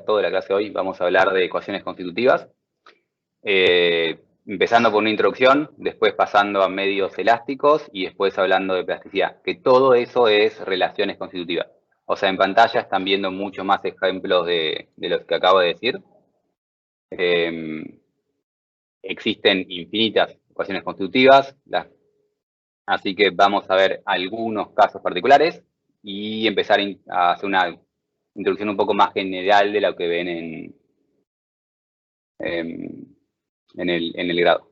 toda la clase de hoy vamos a hablar de ecuaciones constitutivas, empezando por una introducción, después pasando a medios elásticos y después hablando de plasticidad, que todo eso es relaciones constitutivas. O sea, en pantalla están viendo muchos más ejemplos de los que acabo de decir. Existen infinitas ecuaciones constitutivas, así que vamos a ver algunos casos particulares y empezar a hacer una introducción un poco más general de lo que ven en el grado.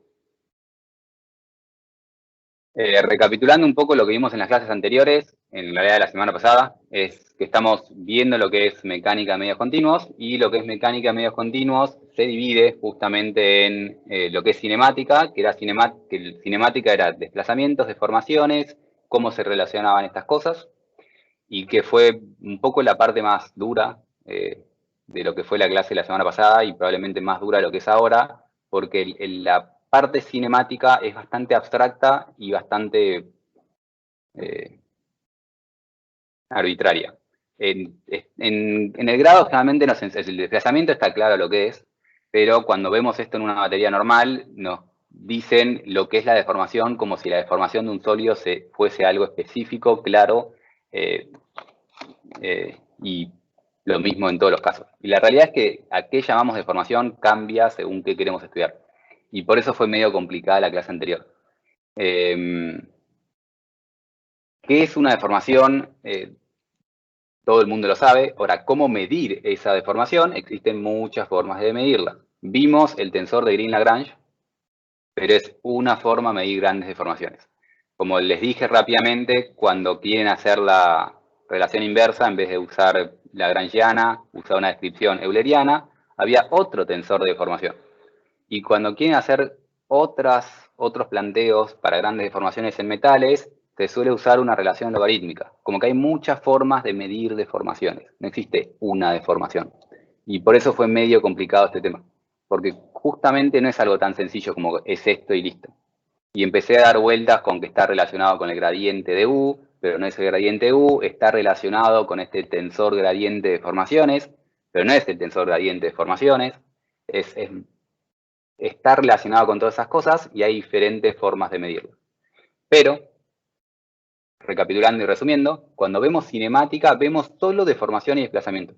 Recapitulando un poco lo que vimos en las clases anteriores, en realidad de la semana pasada, es que estamos viendo lo que es mecánica de medios continuos, y lo que es mecánica de medios continuos se divide justamente en lo que es cinemática, que cinemática era desplazamientos, deformaciones, cómo se relacionaban estas cosas, y que fue un poco la parte más dura de lo que fue la clase de la semana pasada, y probablemente más dura de lo que es ahora, porque la parte cinemática es bastante abstracta y bastante arbitraria. En el grado generalmente el desplazamiento está claro lo que es, pero cuando vemos esto en una materia normal nos dicen lo que es la deformación como si la deformación de un sólido fuese algo específico, claro, y lo mismo en todos los casos. Y la realidad es que a qué llamamos deformación cambia según qué queremos estudiar. Y por eso fue medio complicada la clase anterior. ¿Qué es una deformación? Todo el mundo lo sabe. Ahora, ¿cómo medir esa deformación? Existen muchas formas de medirla. Vimos el tensor de Green-Lagrange, pero es una forma de medir grandes deformaciones. Como les dije rápidamente, cuando quieren hacer la relación inversa, en vez de usar lagrangiana, usar una descripción euleriana, había otro tensor de deformación. Y cuando quieren hacer otros planteos para grandes deformaciones en metales, se suele usar una relación logarítmica. Como que hay muchas formas de medir deformaciones. No existe una deformación. Y por eso fue medio complicado este tema. Porque justamente no es algo tan sencillo como es esto y listo. Y empecé a dar vueltas con que está relacionado con el gradiente de U, pero no es el gradiente de U, está relacionado con este tensor gradiente de deformaciones, pero no es el tensor gradiente de deformaciones. Está relacionado con todas esas cosas y hay diferentes formas de medirlo. Pero, recapitulando y resumiendo, cuando vemos cinemática, vemos solo deformación y desplazamiento.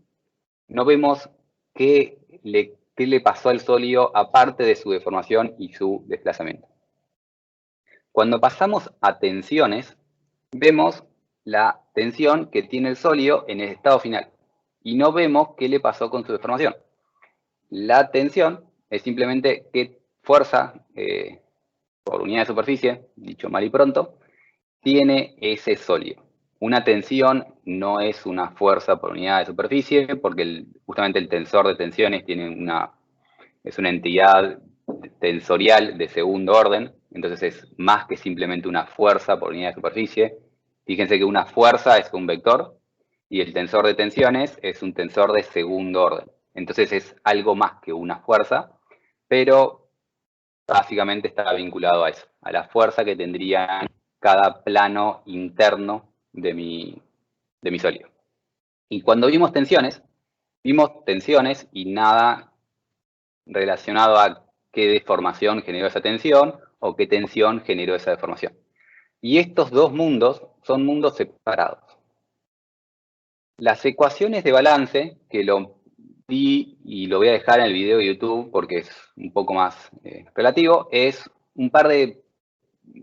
No vemos qué le pasó al sólido aparte de su deformación y su desplazamiento. Cuando pasamos a tensiones, vemos la tensión que tiene el sólido en el estado final y no vemos qué le pasó con su deformación. La tensión es simplemente qué fuerza por unidad de superficie, dicho mal y pronto, tiene ese sólido. Una tensión no es una fuerza por unidad de superficie, porque justamente el tensor de tensiones es una entidad tensorial de segundo orden, entonces es más que simplemente una fuerza por unidad de superficie. Fíjense que una fuerza es un vector y el tensor de tensiones es un tensor de segundo orden. Entonces es algo más que una fuerza, pero básicamente está vinculado a eso, a la fuerza que tendría cada plano interno de mi sólido. Y cuando vimos tensiones y nada relacionado a qué deformación generó esa tensión o qué tensión generó esa deformación. Y estos dos mundos son mundos separados. Las ecuaciones de balance, que lo di y lo voy a dejar en el video de YouTube porque es un poco más relativo, es un par de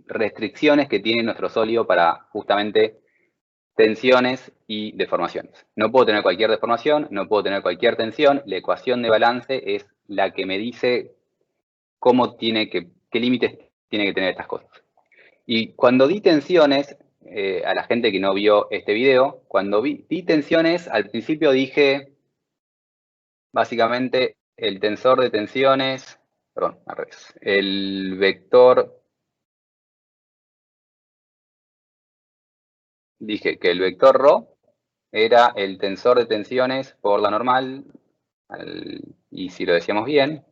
restricciones que tiene nuestro sólido para justamente tensiones y deformaciones. No puedo tener cualquier deformación, no puedo tener cualquier tensión. La ecuación de balance es la que me dice qué límites tiene que tener estas cosas. Y cuando di tensiones, a la gente que no vio este video, cuando di tensiones, al principio dije, básicamente, el tensor de tensiones, perdón, al revés, el vector, dije que el vector ρ era el tensor de tensiones por la normal, y si lo decíamos bien,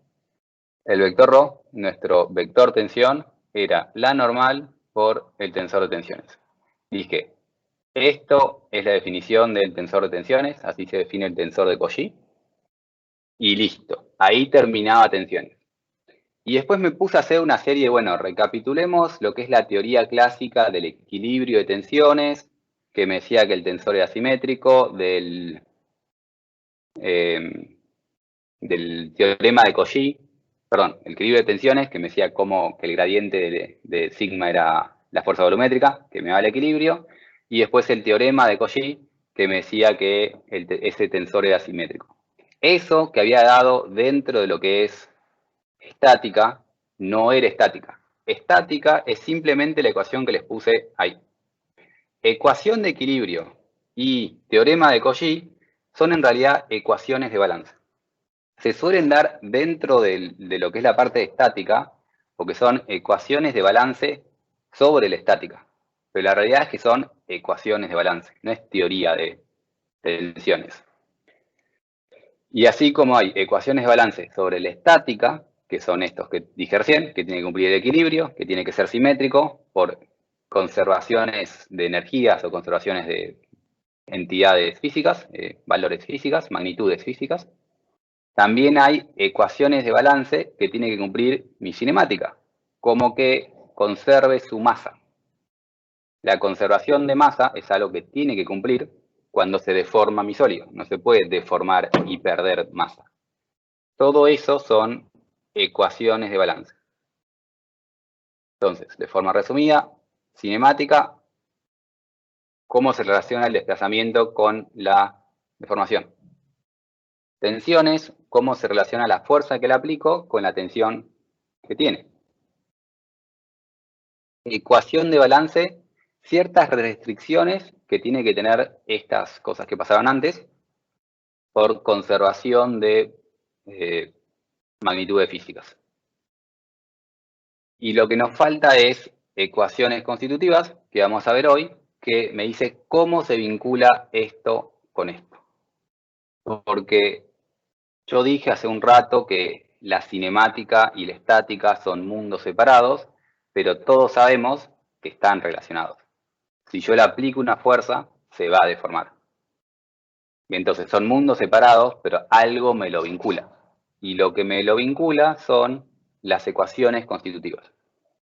el vector ρ, nuestro vector tensión, era la normal por el tensor de tensiones. Dije, esto es la definición del tensor de tensiones, así se define el tensor de Cauchy. y listo. Ahí terminaba tensiones. Y después me puse a hacer una serie, bueno, recapitulemos lo que es la teoría clásica del equilibrio de tensiones, que me decía que el tensor era simétrico, del teorema de Cauchy, perdón, el equilibrio de tensiones, que me decía cómo que el gradiente de sigma era la fuerza volumétrica, que me daba el equilibrio, y después el teorema de Cauchy, que me decía que ese tensor era simétrico. Eso que había dado dentro de lo que es estática, no era estática. Estática es simplemente la ecuación que les puse ahí. Ecuación de equilibrio y teorema de Cauchy son en realidad ecuaciones de balance. Se suelen dar dentro de lo que es la parte estática, porque son ecuaciones de balance sobre la estática. Pero la realidad es que son ecuaciones de balance, no es teoría de tensiones. Y así como hay ecuaciones de balance sobre la estática, que son estos que dije recién, que tiene que cumplir el equilibrio, que tiene que ser simétrico por conservaciones de energías o conservaciones de entidades físicas, valores físicas, magnitudes físicas. También hay ecuaciones de balance que tiene que cumplir mi cinemática, como que conserve su masa. La conservación de masa es algo que tiene que cumplir cuando se deforma mi sólido. No se puede deformar y perder masa. Todo eso son ecuaciones de balance. Entonces, de forma resumida, cinemática, cómo se relaciona el desplazamiento con la deformación. Tensiones, cómo se relaciona la fuerza que le aplico con la tensión que tiene. Ecuación de balance, ciertas restricciones que tiene que tener estas cosas que pasaron antes por conservación de magnitudes físicas. Y lo que nos falta es ecuaciones constitutivas, que vamos a ver hoy, que me dice cómo se vincula esto con esto. Porque yo dije hace un rato que la cinemática y la estática son mundos separados, pero todos sabemos que están relacionados. Si yo le aplico una fuerza, se va a deformar. Y entonces son mundos separados, pero algo me lo vincula. Y lo que me lo vincula son las ecuaciones constitutivas,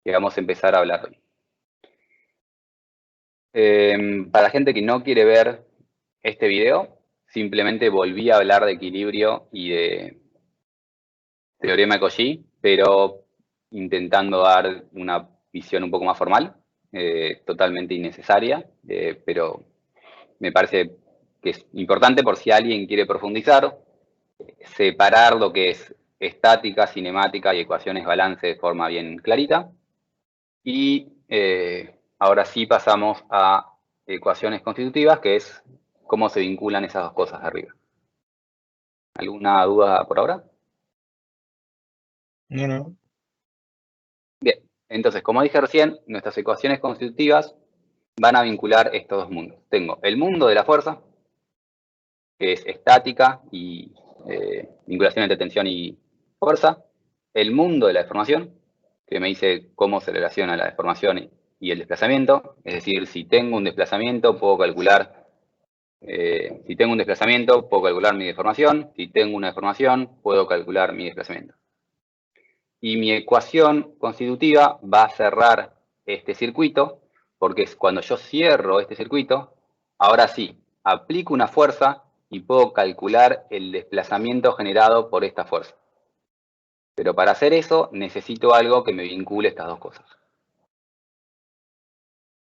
que vamos a empezar a hablar hoy. Para gente que no quiere ver este video, simplemente volví a hablar de equilibrio y de teorema de Cauchy, pero intentando dar una visión un poco más formal, totalmente innecesaria, pero me parece que es importante por si alguien quiere profundizar, separar lo que es estática, cinemática y ecuaciones balance de forma bien clarita. Y ahora sí pasamos a ecuaciones constitutivas, que es cómo se vinculan esas dos cosas de arriba. ¿Alguna duda por ahora? No. Bien, entonces, como dije recién, nuestras ecuaciones constitutivas van a vincular estos dos mundos. Tengo el mundo de la fuerza, que es estática y vinculación entre tensión y fuerza. El mundo de la deformación, que me dice cómo se relaciona la deformación y el desplazamiento. Es decir, si tengo un desplazamiento, puedo calcular mi deformación. Si tengo una deformación, puedo calcular mi desplazamiento. Y mi ecuación constitutiva va a cerrar este circuito, porque es cuando yo cierro este circuito, ahora sí, aplico una fuerza y puedo calcular el desplazamiento generado por esta fuerza. Pero para hacer eso necesito algo que me vincule estas dos cosas.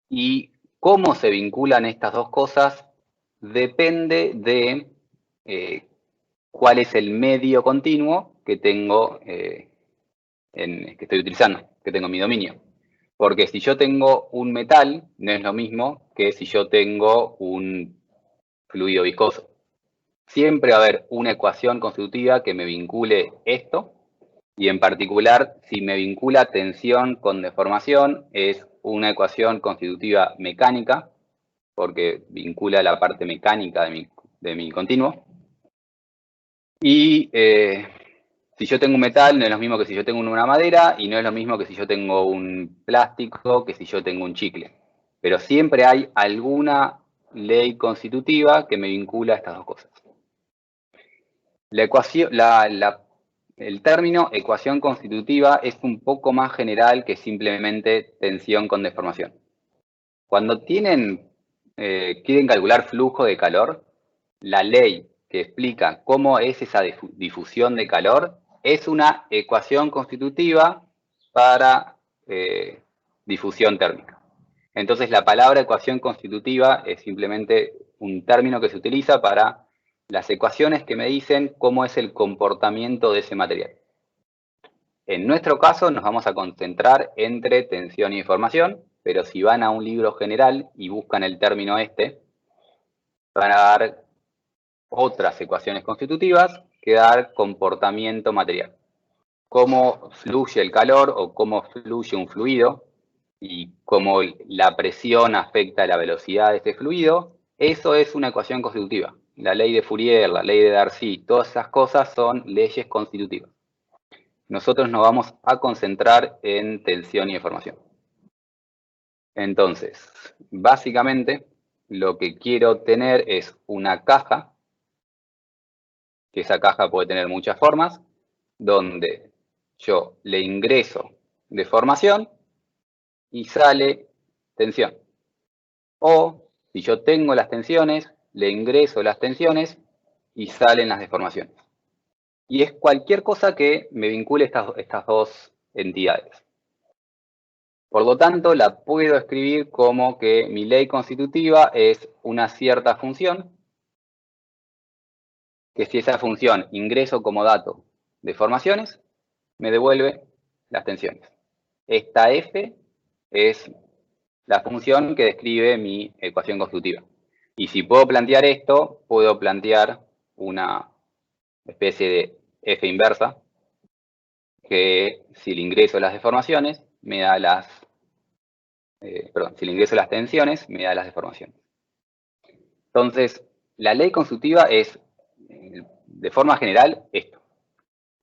Y cómo se vinculan estas dos cosas depende de cuál es el medio continuo que tengo, que estoy utilizando, que tengo en mi dominio. Porque si yo tengo un metal, no es lo mismo que si yo tengo un fluido viscoso. Siempre va a haber una ecuación constitutiva que me vincule esto, y en particular, si me vincula tensión con deformación, es una ecuación constitutiva mecánica, porque vincula la parte mecánica de mi continuo. Y si yo tengo un metal, no es lo mismo que si yo tengo una madera, y no es lo mismo que si yo tengo un plástico, que si yo tengo un chicle. Pero siempre hay alguna ley constitutiva que me vincula a estas dos cosas. El término ecuación constitutiva es un poco más general que simplemente tensión con deformación. Cuando quieren calcular flujo de calor, la ley que explica cómo es esa difusión de calor es una ecuación constitutiva para difusión térmica. Entonces, la palabra ecuación constitutiva es simplemente un término que se utiliza para las ecuaciones que me dicen cómo es el comportamiento de ese material. En nuestro caso nos vamos a concentrar entre tensión y deformación, pero si van a un libro general y buscan el término este, van a dar otras ecuaciones constitutivas que dar comportamiento material. Cómo fluye el calor o cómo fluye un fluido y cómo la presión afecta la velocidad de este fluido, eso es una ecuación constitutiva. La ley de Fourier, la ley de Darcy, todas esas cosas son leyes constitutivas. Nosotros nos vamos a concentrar en tensión y deformación. Entonces, básicamente, lo que quiero tener es una caja, que esa caja puede tener muchas formas, donde yo le ingreso deformación y sale tensión. O, si yo tengo las tensiones, le ingreso las tensiones y salen las deformaciones. Y es cualquier cosa que me vincule estas dos entidades. Por lo tanto, la puedo escribir como que mi ley constitutiva es una cierta función, que si esa función ingreso como dato deformaciones, me devuelve las tensiones. Esta f es la función que describe mi ecuación constitutiva. Y si puedo plantear esto, puedo plantear una especie de f inversa, que si le ingreso las deformaciones, me da las... si le ingreso las tensiones, me da las deformaciones. Entonces, la ley constitutiva es, de forma general, esto.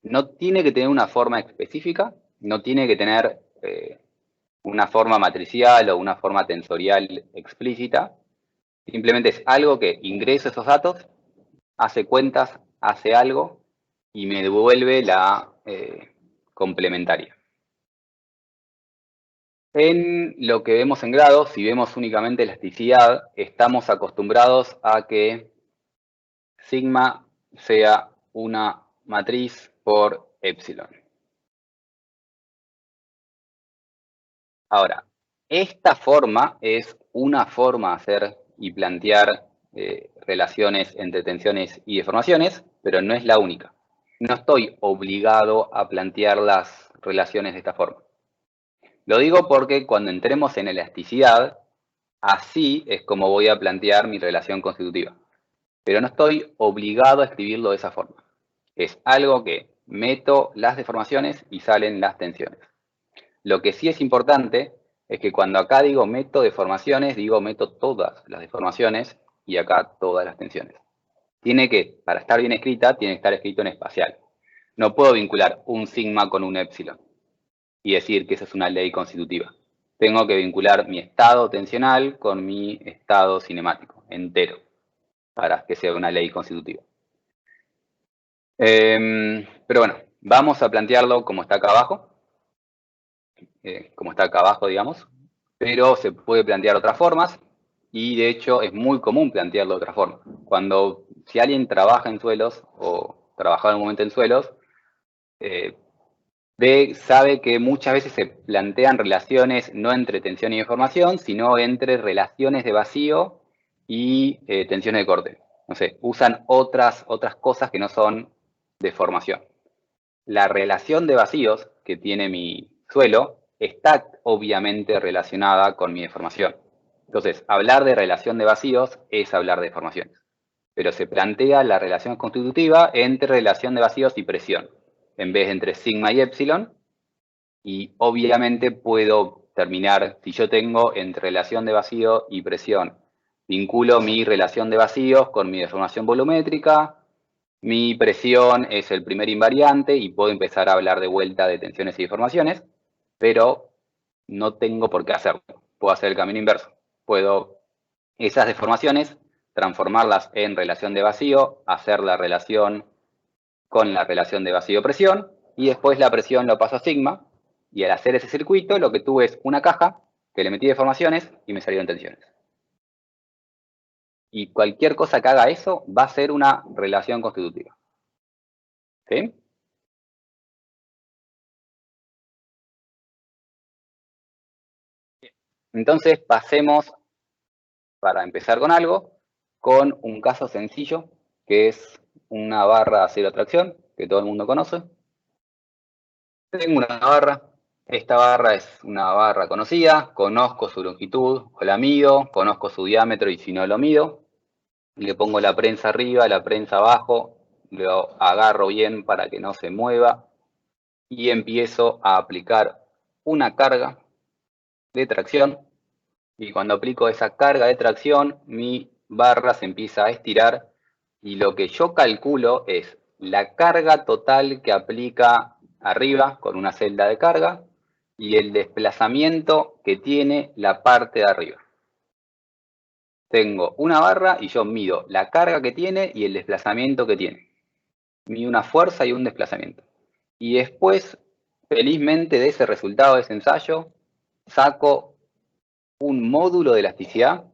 No tiene que tener una forma específica, no tiene que tener una forma matricial o una forma tensorial explícita. Simplemente es algo que ingreso esos datos, hace cuentas, hace algo y me devuelve la complementaria. En lo que vemos en grados, si vemos únicamente elasticidad, estamos acostumbrados a que sigma sea una matriz por epsilon. Ahora, esta forma es una forma de hacer y plantear relaciones entre tensiones y deformaciones, pero no es la única. No estoy obligado a plantear las relaciones de esta forma. Lo digo porque cuando entremos en elasticidad, así es como voy a plantear mi relación constitutiva. Pero no estoy obligado a escribirlo de esa forma. Es algo que meto las deformaciones y salen las tensiones. Lo que sí es importante es que cuando acá digo meto deformaciones, digo meto todas las deformaciones y acá todas las tensiones. Para estar bien escrita, tiene que estar escrito en espacial. No puedo vincular un sigma con un epsilon y decir que esa es una ley constitutiva. Tengo que vincular mi estado tensional con mi estado cinemático, entero, para que sea una ley constitutiva. Pero bueno, vamos a plantearlo como está acá abajo. Digamos, pero se puede plantear otras formas y de hecho es muy común plantearlo de otra forma. Si alguien trabaja en suelos o trabaja en un momento en suelos, sabe que muchas veces se plantean relaciones no entre tensión y deformación, sino entre relaciones de vacío y tensiones de corte. No sé, usan otras cosas que no son deformación. La relación de vacíos que tiene mi suelo está obviamente relacionada con mi deformación. Entonces, hablar de relación de vacíos es hablar de deformaciones. Pero se plantea la relación constitutiva entre relación de vacíos y presión, en vez de entre sigma y epsilon. Y obviamente puedo terminar, si yo tengo entre relación de vacío y presión, vinculo mi relación de vacíos con mi deformación volumétrica, mi presión es el primer invariante y puedo empezar a hablar de vuelta de tensiones y deformaciones, pero no tengo por qué hacerlo. Puedo hacer el camino inverso. Puedo esas deformaciones transformarlas en relación de vacío, hacer la relación con la relación de vacío-presión, y después la presión lo paso a sigma, y al hacer ese circuito lo que tuve es una caja que le metí deformaciones y me salieron tensiones. Y cualquier cosa que haga eso va a ser una relación constitutiva. ¿Sí? Entonces pasemos, para empezar con algo, con un caso sencillo, que es una barra de acero tracción, que todo el mundo conoce. Tengo una barra, esta barra es una barra conocida, conozco su longitud, o la mido, conozco su diámetro y si no lo mido, le pongo la prensa arriba, la prensa abajo, lo agarro bien para que no se mueva y empiezo a aplicar una carga de tracción. Y cuando aplico esa carga de tracción, mi barra se empieza a estirar y lo que yo calculo es la carga total que aplica arriba con una celda de carga y el desplazamiento que tiene la parte de arriba. Tengo una barra y yo mido la carga que tiene y el desplazamiento que tiene. Mido una fuerza y un desplazamiento. Y después, felizmente, de ese resultado de ese ensayo, saco un módulo de elasticidad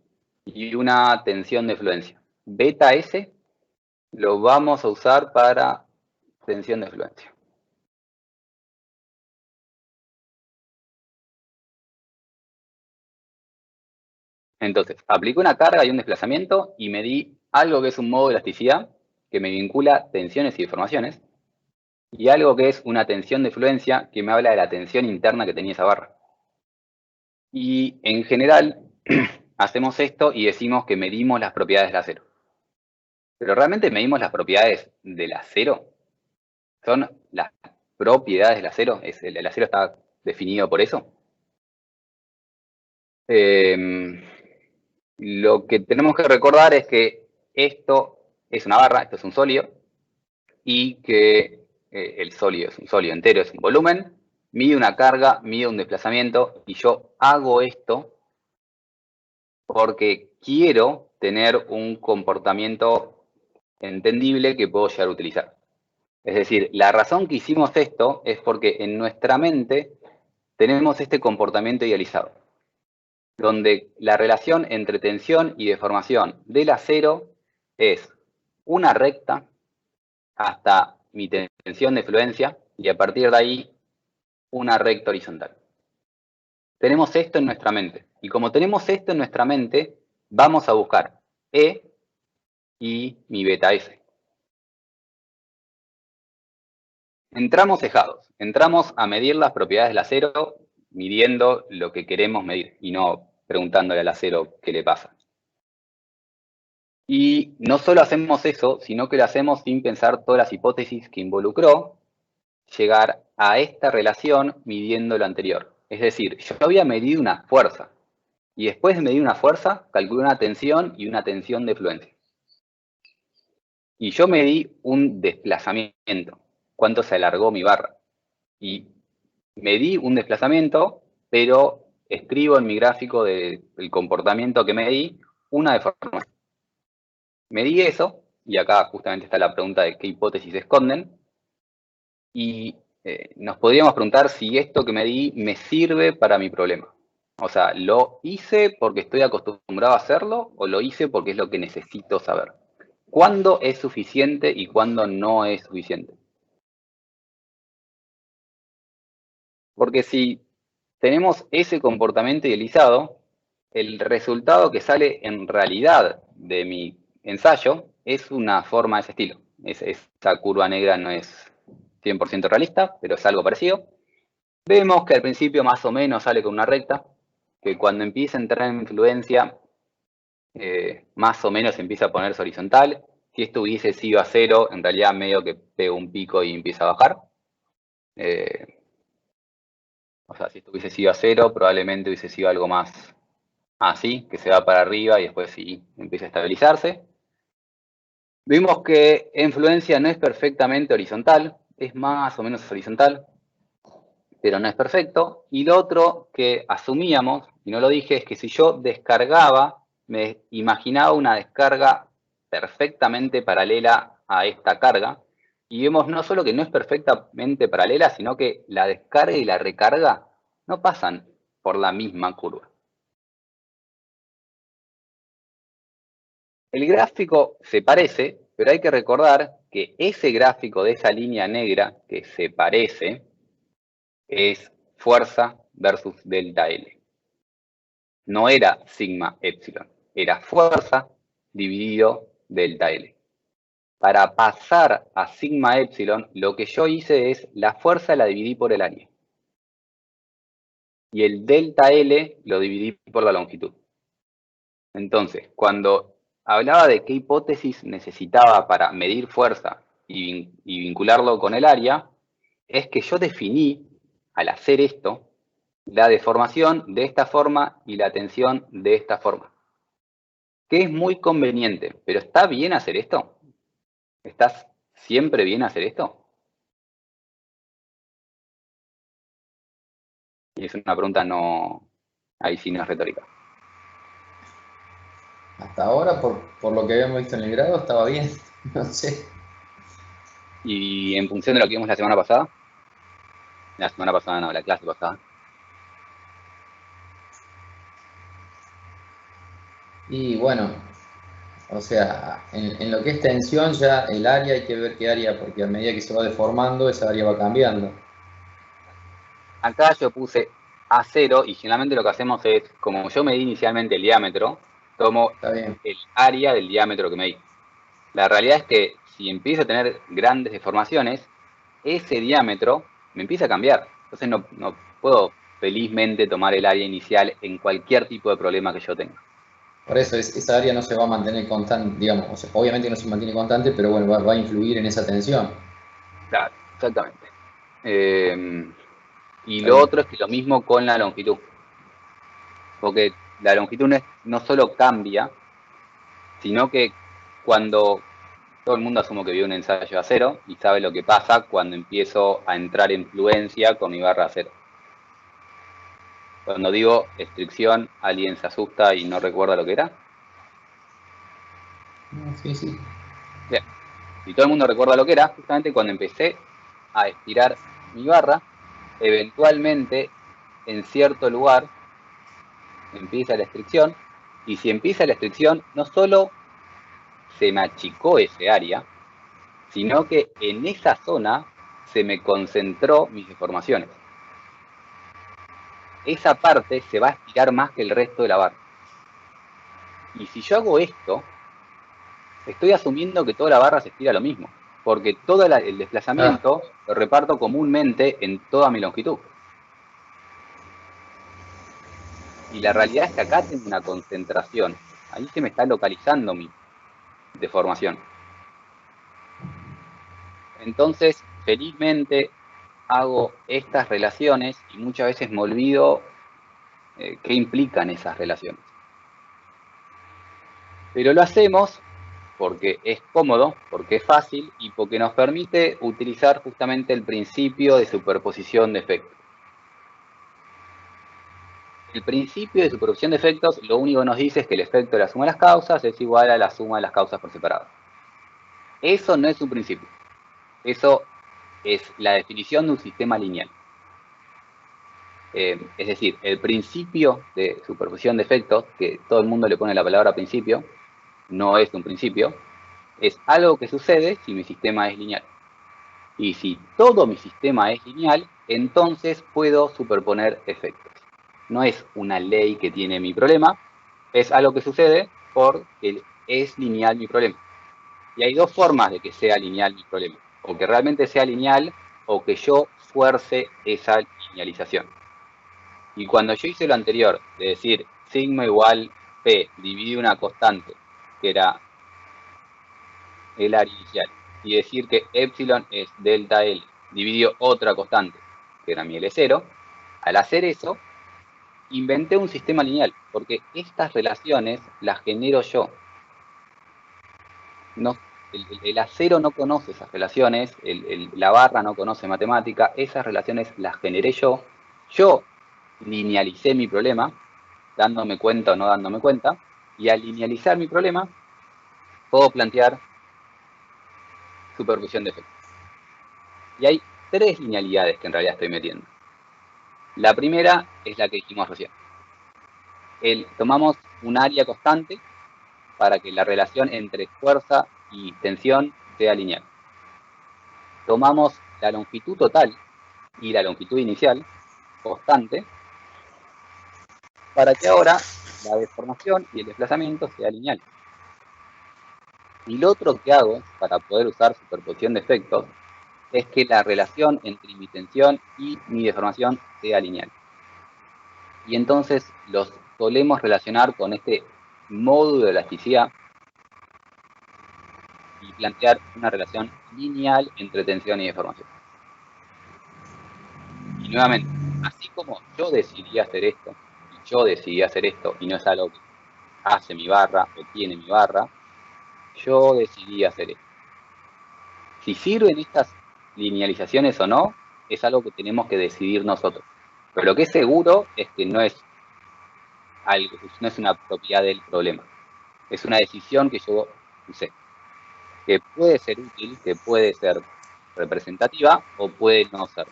y una tensión de fluencia. Beta S lo vamos a usar para tensión de fluencia. Entonces, apliqué una carga y un desplazamiento y medí algo que es un módulo de elasticidad que me vincula tensiones y deformaciones y algo que es una tensión de fluencia que me habla de la tensión interna que tenía esa barra. Y en general hacemos esto y decimos que medimos las propiedades del acero. Pero realmente medimos las propiedades del acero. Son las propiedades del acero. El acero está definido por eso. Lo que tenemos que recordar es que esto es una barra, esto es un sólido, y que el sólido es un sólido entero, es un volumen, mide una carga, mide un desplazamiento, y yo hago esto porque quiero tener un comportamiento entendible que puedo llegar a utilizar. Es decir, la razón que hicimos esto es porque en nuestra mente tenemos este comportamiento idealizado, donde la relación entre tensión y deformación del acero es una recta hasta mi tensión de fluencia y a partir de ahí una recta horizontal. Tenemos esto en nuestra mente y como tenemos esto en nuestra mente, vamos a buscar E y mi beta S. Entramos cejados, entramos a medir las propiedades del acero midiendo lo que queremos medir y no preguntándole al acero qué le pasa. Y no solo hacemos eso, sino que lo hacemos sin pensar todas las hipótesis que involucró llegar a esta relación midiendo lo anterior. Es decir, yo había medido una fuerza y después de medir una fuerza, calculé una tensión y una tensión de fluencia. Y yo medí un desplazamiento, cuánto se alargó mi barra. Y medí un desplazamiento, pero escribo en mi gráfico del comportamiento que medí una deformación. Medí eso, y acá justamente está la pregunta de qué hipótesis se esconden, y nos podríamos preguntar si esto que medí me sirve para mi problema. O sea, ¿lo hice porque estoy acostumbrado a hacerlo o lo hice porque es lo que necesito saber? ¿Cuándo es suficiente y cuándo no es suficiente? Porque si tenemos ese comportamiento idealizado, el resultado que sale en realidad de mi ensayo es una forma de ese estilo. Esa curva negra no es 100% realista, pero es algo parecido. Vemos que al principio más o menos sale con una recta, que cuando empieza a entrar en influencia, más o menos empieza a ponerse horizontal. Si esto hubiese sido a cero, en realidad medio que pega un pico y empieza a bajar. O sea, si esto hubiese sido a cero, probablemente hubiese sido algo más así, que se va para arriba y después sí empieza a estabilizarse. Vimos que influencia no es perfectamente horizontal, es más o menos horizontal, pero no es perfecto. Y lo otro que asumíamos, y no lo dije, es que si yo descargaba, me imaginaba una descarga perfectamente paralela a esta carga, Y vemos no solo que no es perfectamente paralela, sino que la descarga y la recarga no pasan por la misma curva. El gráfico se parece, pero hay que recordar que ese gráfico de esa línea negra que se parece es fuerza versus delta L. No era sigma epsilon, era fuerza dividido delta L. Para pasar a sigma epsilon, lo que yo hice es la fuerza la dividí por el área. Y el delta L lo dividí por la longitud. Entonces, cuando hablaba de qué hipótesis necesitaba para medir fuerza y vincularlo con el área, es que yo definí, al hacer esto, la deformación de esta forma y la tensión de esta forma. Que es muy conveniente, pero ¿está bien hacer esto? ¿Estás siempre bien hacer esto? Y es una pregunta no, ahí sí no es retórica. Hasta ahora, por lo que habíamos visto en el grado, estaba bien. No sé. Y en función de lo que vimos la semana pasada no, la clase pasada, Y bueno, o sea, en lo que es tensión ya el área hay que ver qué área, porque a medida que se va deformando, esa área va cambiando. acá yo puse A0 y generalmente lo que hacemos es, como yo medí inicialmente el diámetro, tomo Está bien. el área del diámetro que medí. La realidad es que si empiezo a tener grandes deformaciones, ese diámetro me empieza a cambiar. Entonces no puedo felizmente tomar el área inicial en cualquier tipo de problema que yo tenga. Por eso esa área no se va a mantener constante, digamos, o sea, obviamente no se mantiene constante, pero bueno, va a influir en esa tensión. Claro, exactamente. Y Está lo bien. otro es que lo mismo con la longitud, porque la longitud no solo cambia, sino que cuando todo el mundo asumo que vio un ensayo a cero y sabe lo que pasa cuando empiezo a entrar en fluencia con mi barra a cero. Cuando digo estricción, alguien se asusta y no recuerda lo que era. Sí, sí. Bien, si todo el mundo recuerda lo que era, justamente cuando empecé a estirar mi barra, eventualmente en cierto lugar empieza la estricción, y si empieza la estricción, no solo se me achicó ese área, sino que en esa zona se me concentró mis deformaciones. Esa parte se va a estirar más que el resto de la barra. Y si yo hago esto, estoy asumiendo que toda la barra se estira lo mismo, porque todo el Ah, desplazamiento lo reparto comúnmente en toda mi longitud. Y la realidad es que acá tengo una concentración. Ahí se me está localizando mi deformación. Entonces, felizmente, hago estas relaciones y muchas veces me olvido qué implican esas relaciones. Pero lo hacemos porque es cómodo, porque es fácil y porque nos permite utilizar justamente el principio de superposición de efectos. El principio de superposición de efectos lo único que nos dice es que el efecto de la suma de las causas es igual a la suma de las causas por separado. Eso no es un principio. Eso es la definición de un sistema lineal. Es decir, el principio de superposición de efectos, que todo el mundo le pone la palabra principio, no es un principio, es algo que sucede si mi sistema es lineal. Y si todo mi sistema es lineal, entonces puedo superponer efectos. No es una ley que tiene mi problema, es algo que sucede porque es lineal mi problema. Y hay dos formas de que sea lineal mi problema. O que realmente sea lineal o que yo fuerce esa linealización. Y cuando yo hice lo anterior, de decir sigma igual P dividido una constante, que era el área inicial, y decir que epsilon es delta L dividido otra constante, que era mi L0, al hacer eso, inventé un sistema lineal, porque estas relaciones las genero yo. No, el acero no conoce esas relaciones, la barra no conoce matemática, esas relaciones las generé yo. Yo linealicé mi problema, dándome cuenta o no dándome cuenta, y al linealizar mi problema, puedo plantear superposición de efectos. Y hay tres linealidades que en realidad estoy metiendo. La primera es la que dijimos recién. Tomamos un área constante para que la relación entre fuerza y tensión sea lineal. Tomamos la longitud total y la longitud inicial constante para que ahora la deformación y el desplazamiento sea lineal. Y lo otro que hago para poder usar superposición de efectos es que la relación entre mi tensión y mi deformación sea lineal. Y entonces los solemos relacionar con este módulo de elasticidad y plantear una relación lineal entre tensión y deformación. Y nuevamente, así como yo decidí hacer esto, y yo decidí hacer esto, y no es algo que hace mi barra o tiene mi barra, yo decidí hacer esto. Si sirven estas linealizaciones o no, es algo que tenemos que decidir nosotros. Pero lo que es seguro es que no es una propiedad del problema. Es una decisión que yo usé. Que puede ser útil, que puede ser representativa o puede no ser.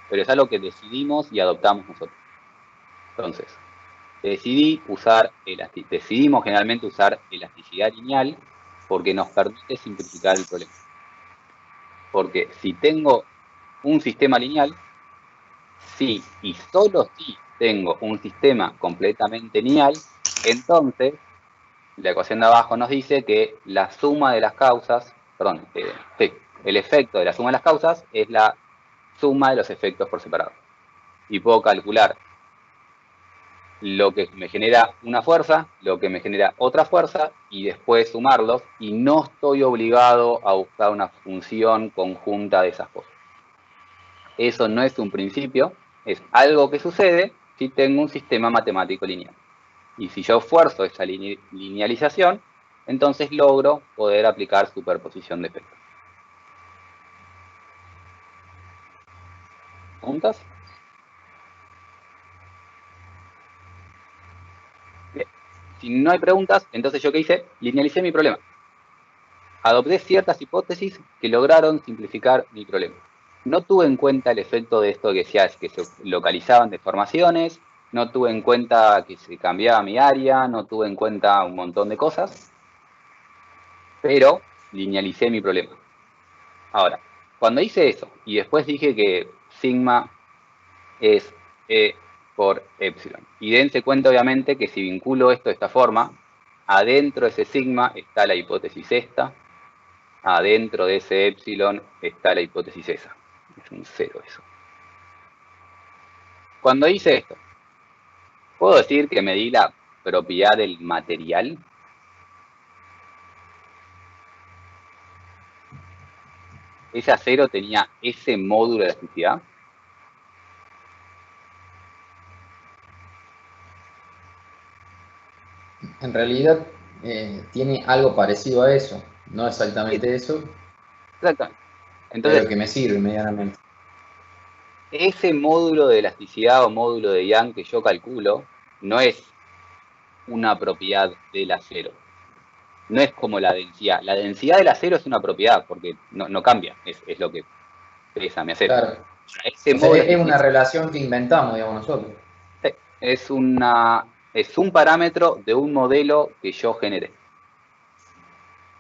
Pero es algo que decidimos y adoptamos nosotros. Entonces, decidimos generalmente usar elasticidad lineal porque nos permite simplificar el problema. Porque si tengo un sistema lineal, si y solo si tengo un sistema completamente lineal, entonces la ecuación de abajo nos dice que la suma de las causas, el efecto de la suma de las causas es la suma de los efectos por separado. Y puedo calcular lo que me genera una fuerza, lo que me genera otra fuerza, y después sumarlos, y no estoy obligado a buscar una función conjunta de esas cosas. Eso no es un principio, es algo que sucede si tengo un sistema matemático lineal. Y si yo esfuerzo esa linealización, entonces logro poder aplicar superposición de efectos. ¿Preguntas? Bien. Si no hay preguntas, entonces yo ¿qué hice? Linealicé mi problema. Adopté ciertas hipótesis que lograron simplificar mi problema. No tuve en cuenta el efecto de esto que decía, que se localizaban deformaciones, no tuve en cuenta que se cambiaba mi área, no tuve en cuenta un montón de cosas, pero linealicé mi problema. Ahora, cuando hice eso y después dije que sigma es E por epsilon, y dense cuenta obviamente que si vinculo esto de esta forma, adentro de ese sigma está la hipótesis esta, adentro de ese epsilon está la hipótesis esa. Es un cero eso. Cuando hice esto, ¿puedo decir que medí la propiedad del material? ¿Ese acero tenía ese módulo de elasticidad? En realidad tiene algo parecido a eso, no exactamente eso, Exactamente. Entonces, pero que me sirve medianamente. ese módulo de elasticidad o módulo de Young que yo calculo no es una propiedad del acero. No es como la densidad. La densidad del acero es una propiedad porque no cambia, es lo que pesa mi acero. Claro. Ese O sea, módulo es una relación que inventamos, digamos, nosotros. es un parámetro de un modelo que yo generé.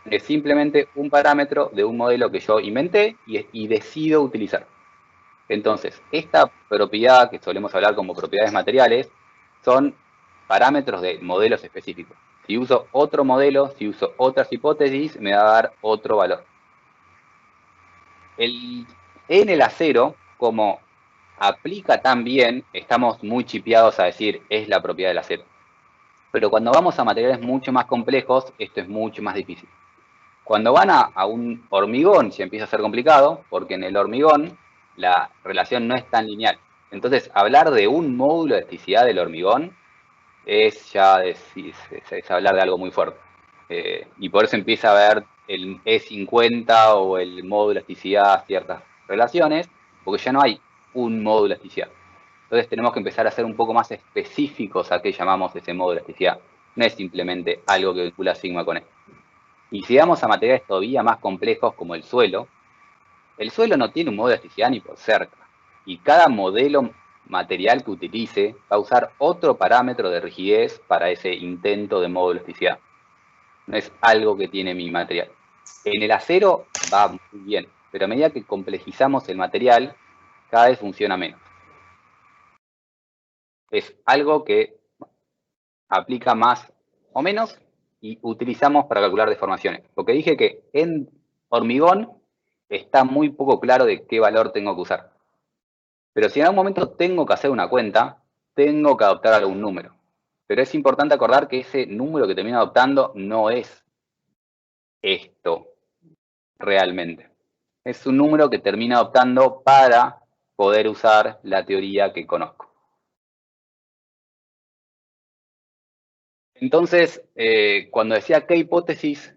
Es simplemente un parámetro de un modelo que yo inventé y decido utilizar. Entonces, esta propiedad que solemos hablar como propiedades materiales son parámetros de modelos específicos. Si uso otro modelo, si uso otras hipótesis, me va a dar otro valor. En el acero, como aplica tan bien, estamos muy chipeados a decir es la propiedad del acero. Pero cuando vamos a materiales mucho más complejos, esto es mucho más difícil. Cuando van a un hormigón, se empieza a ser complicado, porque en el hormigón la relación no es tan lineal. Entonces, hablar de un módulo de elasticidad del hormigón es hablar de algo muy fuerte. Y por eso empieza a haber el E50 o el módulo de elasticidad ciertas relaciones, porque ya no hay un módulo de elasticidad. Entonces tenemos que empezar a ser un poco más específicos a qué llamamos ese módulo de elasticidad. No es simplemente algo que vincula sigma con E. Y si vamos a materiales todavía más complejos como el suelo, el suelo no tiene un modo de elasticidad ni por cerca. Y cada modelo material que utilice va a usar otro parámetro de rigidez para ese intento de modo de elasticidad. No es algo que tiene mi material. En el acero va muy bien, pero a medida que complejizamos el material, cada vez funciona menos. Es algo que aplica más o menos y utilizamos para calcular deformaciones. Porque dije que en hormigón está muy poco claro de qué valor tengo que usar. Pero si en algún momento tengo que hacer una cuenta, tengo que adoptar algún número. Pero es importante acordar que ese número que termino adoptando no es esto realmente. Es un número que termino adoptando para poder usar la teoría que conozco. Entonces, cuando decía qué hipótesis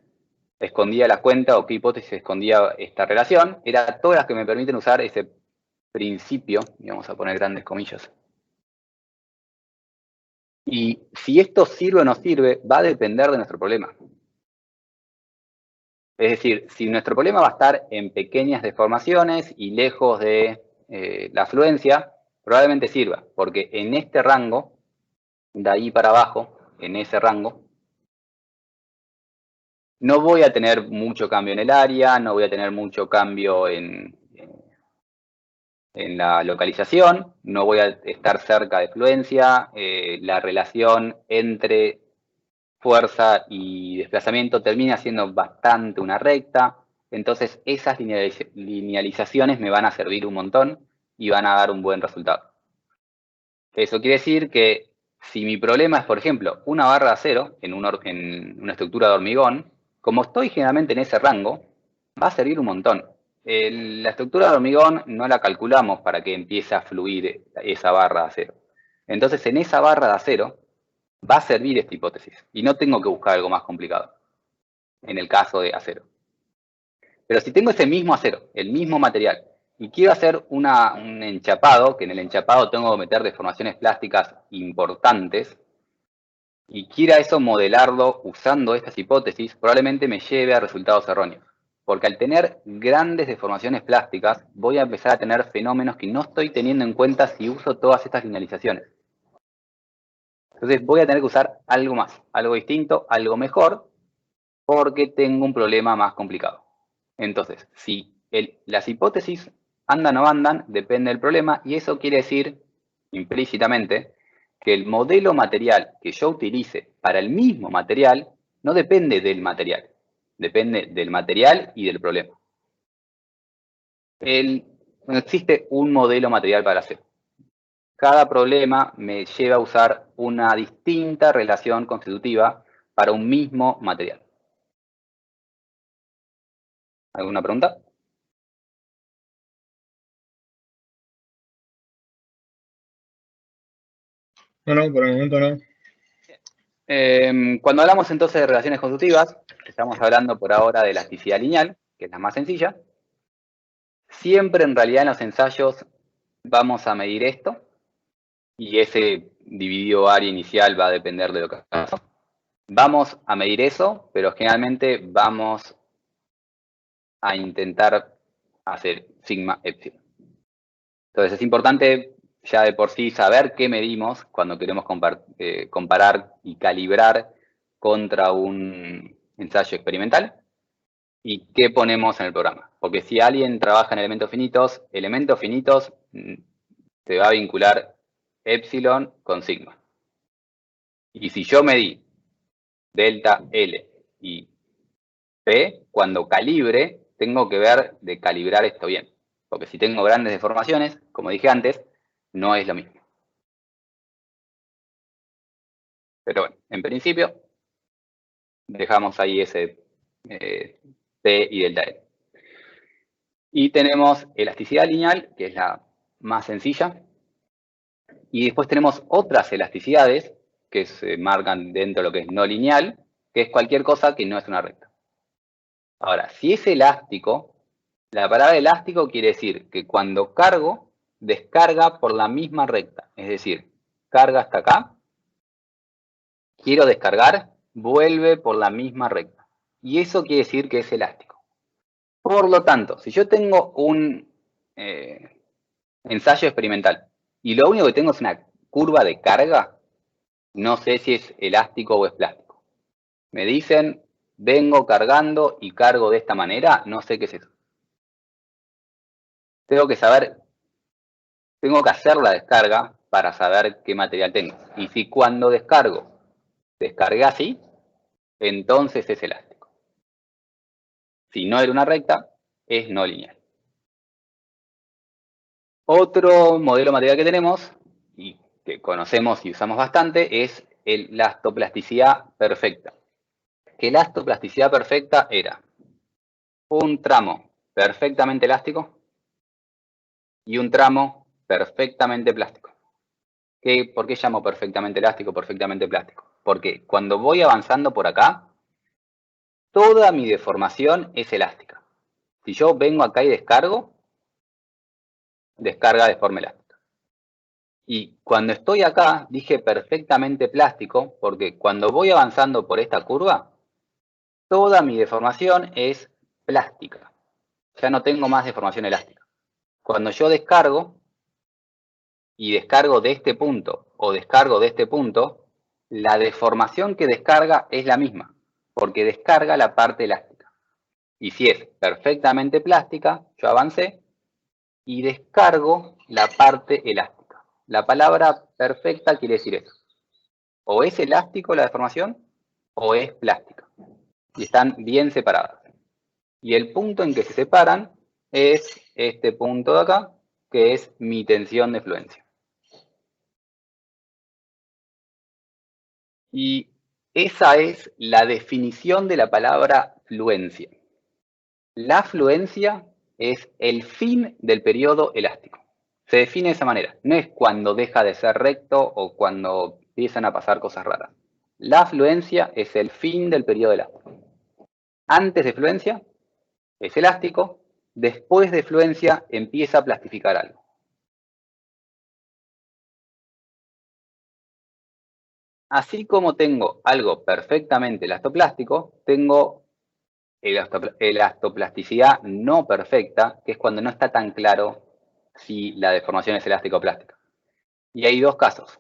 escondía la cuenta o qué hipótesis escondía esta relación, eran todas las que me permiten usar ese principio, y vamos a poner grandes comillas. Y si esto sirve o no sirve, va a depender de nuestro problema. Es decir, si nuestro problema va a estar en pequeñas deformaciones y lejos de la fluencia, probablemente sirva, porque en este rango, de ahí para abajo, en ese rango, no voy a tener mucho cambio en el área, no voy a tener mucho cambio en la localización, no voy a estar cerca de fluencia, la relación entre fuerza y desplazamiento termina siendo bastante una recta, entonces esas linealizaciones me van a servir un montón y van a dar un buen resultado. Eso quiere decir que si mi problema es, por ejemplo, una barra de acero en una estructura de hormigón, como estoy generalmente en ese rango, va a servir un montón. La estructura de hormigón no la calculamos para que empiece a fluir esa barra de acero. Entonces, en esa barra de acero va a servir esta hipótesis y no tengo que buscar algo más complicado en el caso de acero. Pero si tengo ese mismo acero, el mismo material, y quiero hacer un enchapado, que en el enchapado tengo que meter deformaciones plásticas importantes, y quiera eso modelarlo usando estas hipótesis, probablemente me lleve a resultados erróneos. Porque al tener grandes deformaciones plásticas, voy a empezar a tener fenómenos que no estoy teniendo en cuenta si uso todas estas linealizaciones. Entonces voy a tener que usar algo más, algo distinto, algo mejor, porque tengo un problema más complicado. Entonces, si las hipótesis andan o andan, depende del problema, y eso quiere decir implícitamente que el modelo material que yo utilice para el mismo material no depende del material, depende del material y del problema. No existe un modelo material para hacer. Cada problema me lleva a usar una distinta relación constitutiva para un mismo material. ¿Alguna pregunta? No, por el momento no. Cuando hablamos entonces de relaciones constitutivas, estamos hablando por ahora de elasticidad lineal, que es la más sencilla. Siempre en realidad en los ensayos vamos a medir esto, y ese dividido área inicial va a depender de lo que hagamos. Vamos a medir eso, pero generalmente vamos a intentar hacer sigma epsilon. Entonces es importante ya de por sí saber qué medimos cuando queremos comparar y calibrar contra un ensayo experimental y qué ponemos en el programa. Porque si alguien trabaja en elementos finitos se va a vincular epsilon con sigma. Y si yo medí delta L y P, cuando calibre, tengo que ver de calibrar esto bien. Porque si tengo grandes deformaciones, como dije antes, no es lo mismo. Pero bueno, en principio, dejamos ahí ese P y delta L. Y tenemos elasticidad lineal, que es la más sencilla. Y después tenemos otras elasticidades que se marcan dentro de lo que es no lineal, que es cualquier cosa que no es una recta. Ahora, si es elástico, la palabra elástico quiere decir que cuando cargo, descarga por la misma recta. Es decir, carga hasta acá, quiero descargar, vuelve por la misma recta. Y eso quiere decir que es elástico. Por lo tanto, si yo tengo un ensayo experimental y lo único que tengo es una curva de carga, no sé si es elástico o es plástico. Me dicen, vengo cargando y cargo de esta manera, no sé qué es eso. Tengo que saber, tengo que hacer la descarga para saber qué material tengo. Y si cuando descargué así, entonces es elástico. Si no era una recta, es no lineal. Otro modelo material que tenemos, y que conocemos y usamos bastante, es la elastoplasticidad perfecta. Que la elastoplasticidad perfecta era un tramo perfectamente elástico y un tramo perfectamente plástico. ¿Por qué llamo perfectamente elástico, perfectamente plástico? Porque cuando voy avanzando por acá, toda mi deformación es elástica. Si yo vengo acá y descargo, descarga de forma elástica. Y cuando estoy acá, dije perfectamente plástico, porque cuando voy avanzando por esta curva, toda mi deformación es plástica. Ya no tengo más deformación elástica. Cuando yo descargo, y descargo de este punto o descargo de este punto, la deformación que descarga es la misma, porque descarga la parte elástica. Y si es perfectamente plástica, yo avancé y descargo la parte elástica. La palabra perfecta quiere decir eso. O es elástico la deformación o es plástica. Y están bien separadas. Y el punto en que se separan es este punto de acá, que es mi tensión de fluencia. Y esa es la definición de la palabra fluencia. La fluencia es el fin del periodo elástico. Se define de esa manera. No es cuando deja de ser recto o cuando empiezan a pasar cosas raras. La fluencia es el fin del periodo elástico. Antes de fluencia es elástico, después de fluencia empieza a plastificar algo. Así como tengo algo perfectamente elastoplástico, tengo elastoplasticidad no perfecta, que es cuando no está tan claro si la deformación es elástica o plástica. Y hay dos casos.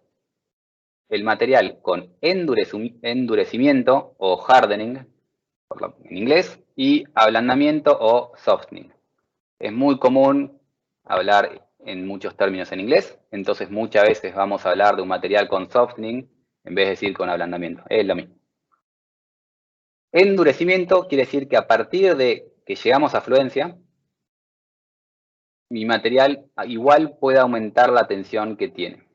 El material con endurecimiento o hardening, en inglés, y ablandamiento o softening. Es muy común hablar en muchos términos en inglés, entonces muchas veces vamos a hablar de un material con softening en vez de decir con ablandamiento. Es lo mismo. Endurecimiento quiere decir que a partir de que llegamos a fluencia, mi material igual puede aumentar la tensión que tiene.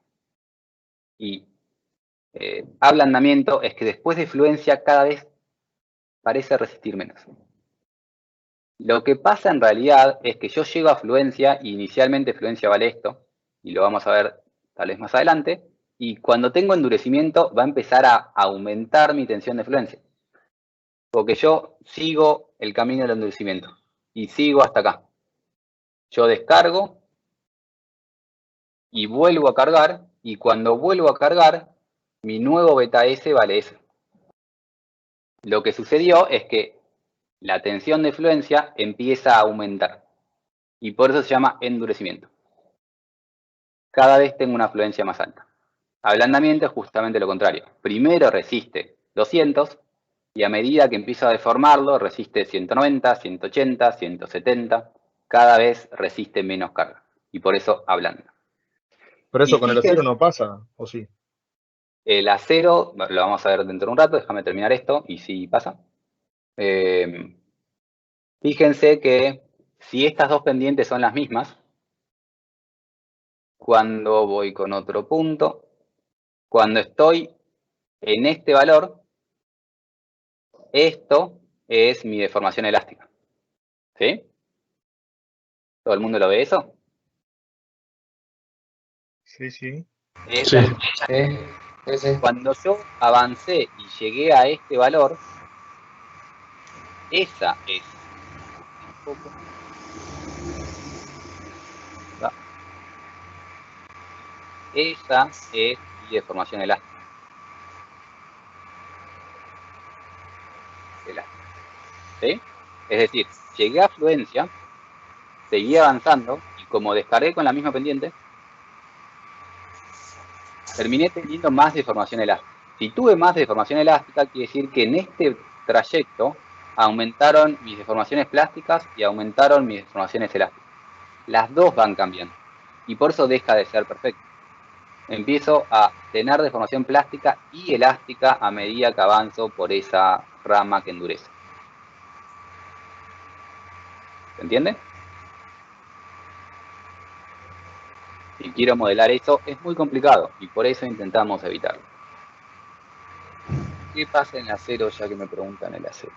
Y ablandamiento es que después de fluencia cada vez parece resistir menos. Lo que pasa en realidad es que yo llego a fluencia, y inicialmente fluencia vale esto, y lo vamos a ver tal vez más adelante, y cuando tengo endurecimiento va a empezar a aumentar mi tensión de fluencia. Porque yo sigo el camino del endurecimiento, y sigo hasta acá. Yo descargo, y vuelvo a cargar, y cuando vuelvo a cargar, mi nuevo beta S vale S. Lo que sucedió es que la tensión de fluencia empieza a aumentar, y por eso se llama endurecimiento. Cada vez tengo una fluencia más alta. Ablandamiento es justamente lo contrario. Primero resiste 200, y a medida que empiezo a deformarlo, resiste 190, 180, 170, cada vez resiste menos carga, y por eso ablanda. Pero Y eso con el acero fíjense, no pasa, ¿o sí? el acero, lo vamos a ver dentro de un rato, déjame terminar esto, y si pasa. Fíjense que si estas dos pendientes son las mismas, cuando voy con otro punto, cuando estoy en este valor, esto es mi deformación elástica. ¿Sí? ¿Todo el mundo lo ve eso? Sí, sí. Esa Sí. es. Cuando yo avancé y llegué a este valor, esa es. Esa es mi deformación elástica. ¿Sí? Es decir, llegué a fluencia, seguí avanzando y como descargué con la misma pendiente, terminé teniendo más deformación elástica. Si tuve más deformación elástica, quiere decir que en este trayecto aumentaron mis deformaciones plásticas y aumentaron mis deformaciones elásticas. Las dos van cambiando y por eso deja de ser perfecto. Empiezo a tener deformación plástica y elástica a medida que avanzo por esa rama que endurece. ¿Se entiende? Si quiero modelar eso, es muy complicado y por eso intentamos evitarlo. ¿Qué pasa en el acero, ya que me preguntan el acero?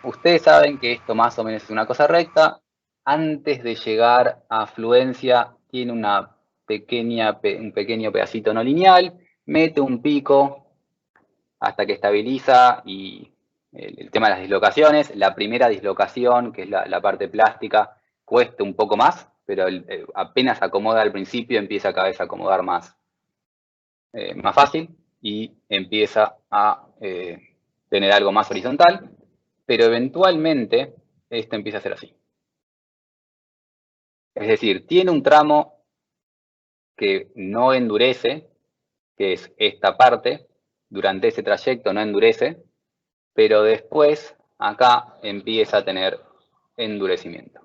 Ustedes saben que esto más o menos es una cosa recta. Antes de llegar a fluencia, tiene un pequeño pedacito no lineal, mete un pico hasta que estabiliza y el tema de las dislocaciones. La primera dislocación, que es la parte plástica, cuesta un poco más, pero apenas acomoda al principio, empieza cada vez a acomodar más fácil y empieza a tener algo más horizontal, pero eventualmente esto empieza a ser así. Es decir, tiene un tramo que no endurece, que es esta parte, durante ese trayecto no endurece, pero después acá empieza a tener endurecimiento.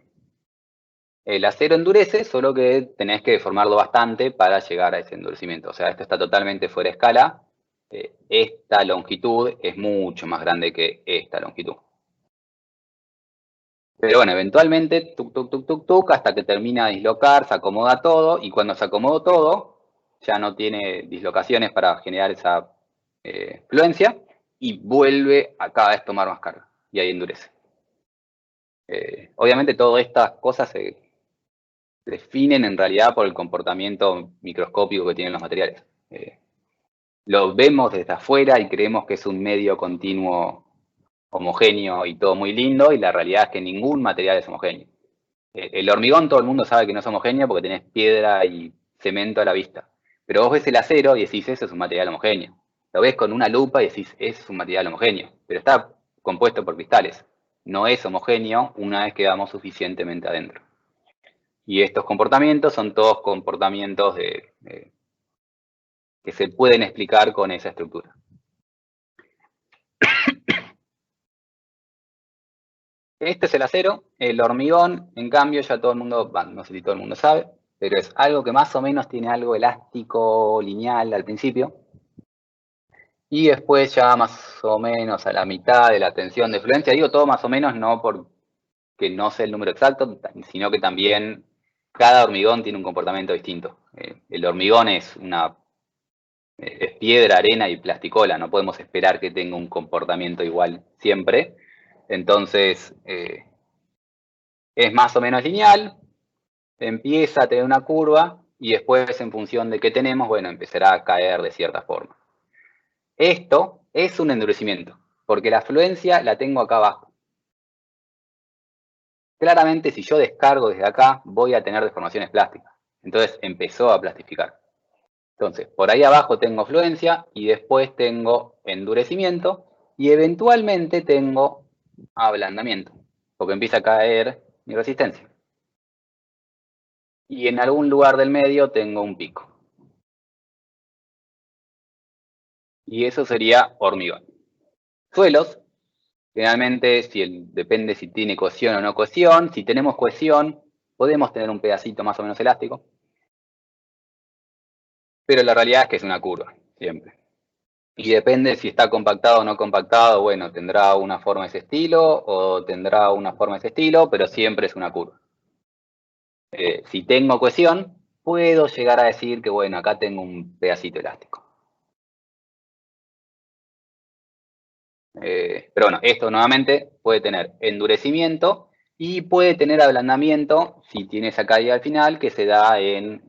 El acero endurece, solo que tenés que deformarlo bastante para llegar a ese endurecimiento. O sea, esto está totalmente fuera de escala. Esta longitud es mucho más grande que esta longitud. Pero bueno, eventualmente, tuk, hasta que termina de dislocar, se acomoda todo, y cuando se acomodó todo, ya no tiene dislocaciones para generar esa fluencia, y vuelve a cada vez tomar más carga, y ahí endurece. Obviamente todas estas cosas se definen en realidad por el comportamiento microscópico que tienen los materiales. Lo vemos desde afuera y creemos que es un medio continuo homogéneo y todo muy lindo, y la realidad es que ningún material es homogéneo. El hormigón todo el mundo sabe que no es homogéneo porque tenés piedra y cemento a la vista. Pero vos ves el acero y decís, eso es un material homogéneo. Lo ves con una lupa y decís, es un material homogéneo. Pero está compuesto por cristales. No es homogéneo una vez que vamos suficientemente adentro. Y estos comportamientos son todos comportamientos que se pueden explicar con esa estructura. Este es el acero. El hormigón, en cambio, ya todo el mundo, no sé si todo el mundo sabe, pero es algo que más o menos tiene algo elástico, lineal al principio. Y después ya más o menos a la mitad de la tensión de fluencia. Digo todo más o menos no porque no sé el número exacto, sino que también cada hormigón tiene un comportamiento distinto. El hormigón es piedra, arena y plasticola. No podemos esperar que tenga un comportamiento igual siempre. Entonces, es más o menos lineal, empieza a tener una curva y después, en función de qué tenemos, bueno, empezará a caer de cierta forma. Esto es un endurecimiento, porque la fluencia la tengo acá abajo. Claramente, si yo descargo desde acá, voy a tener deformaciones plásticas. Entonces, empezó a plastificar. Entonces, por ahí abajo tengo fluencia y después tengo endurecimiento y eventualmente tengo ablandamiento, porque empieza a caer mi resistencia. Y en algún lugar del medio tengo un pico. Y eso sería hormigón. Suelos, generalmente depende si tiene cohesión o no cohesión. Si tenemos cohesión, podemos tener un pedacito más o menos elástico. Pero la realidad es que es una curva, siempre. Y depende si está compactado o no compactado, bueno, tendrá una forma de ese estilo o tendrá una forma de ese estilo, pero siempre es una curva. Si tengo cohesión, puedo llegar a decir que, bueno, acá tengo un pedacito elástico. Pero bueno, esto nuevamente puede tener endurecimiento y puede tener ablandamiento si tiene esa caída al final, que se da en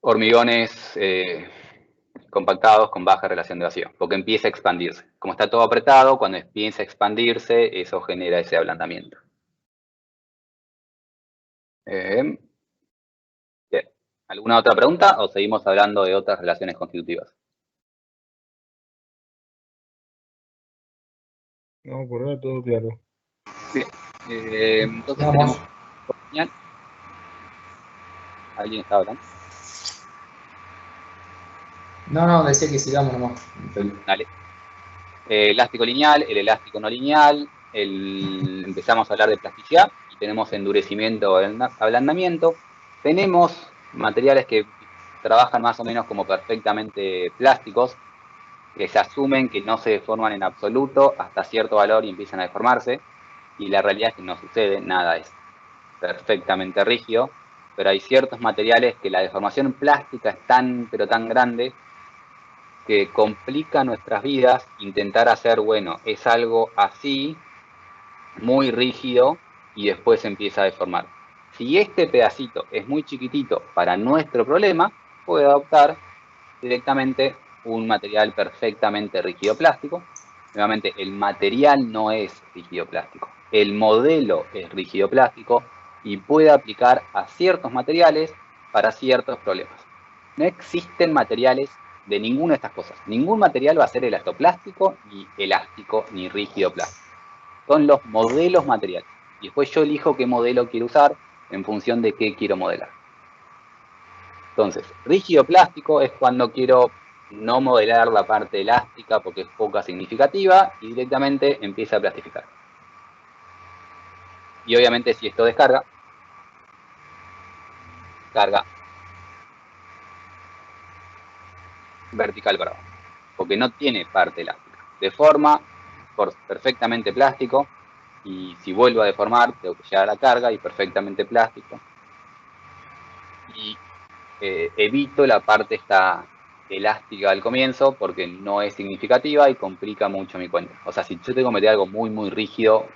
hormigones compactados con baja relación de vacío, porque empieza a expandirse. Como está todo apretado, cuando empieza a expandirse, eso genera ese ablandamiento. Bien. ¿Alguna otra pregunta o seguimos hablando de otras relaciones constitutivas? No, por ahora todo claro. Bien. Entonces Vamos. tenemos lineal. ¿Alguien está hablando? No, decía que sigamos nomás. Dale. Elástico lineal, el elástico no lineal, empezamos a hablar de plasticidad y tenemos endurecimiento o ablandamiento. Tenemos materiales que trabajan más o menos como perfectamente plásticos, que se asumen que no se deforman en absoluto hasta cierto valor y empiezan a deformarse, y la realidad es que no sucede, nada es perfectamente rígido, pero hay ciertos materiales que la deformación plástica es tan, pero tan grande que complica nuestras vidas intentar hacer, bueno, es algo así, muy rígido, y después empieza a deformar. Si este pedacito es muy chiquitito para nuestro problema, puedo adoptar directamente un material perfectamente rígido plástico. Nuevamente, el material no es rígido plástico, el modelo es rígido plástico y puede aplicar a ciertos materiales para ciertos problemas. No existen materiales de ninguna de estas cosas. Ningún material va a ser elastoplástico, ni elástico, ni rígido plástico. Son los modelos materiales. Y después yo elijo qué modelo quiero usar en función de qué quiero modelar. Entonces, rígido plástico es cuando quiero no modelar la parte elástica porque es poca significativa y directamente empieza a plastificar. Y obviamente si esto descarga, carga vertical para abajo, porque no tiene parte elástica. Deforma por perfectamente plástico y si vuelvo a deformar tengo que llegar a la carga y perfectamente plástico. Y evito la parte esta elástica al comienzo porque no es significativa y complica mucho mi cuenta. O sea, si yo tengo que meter algo muy, muy rígido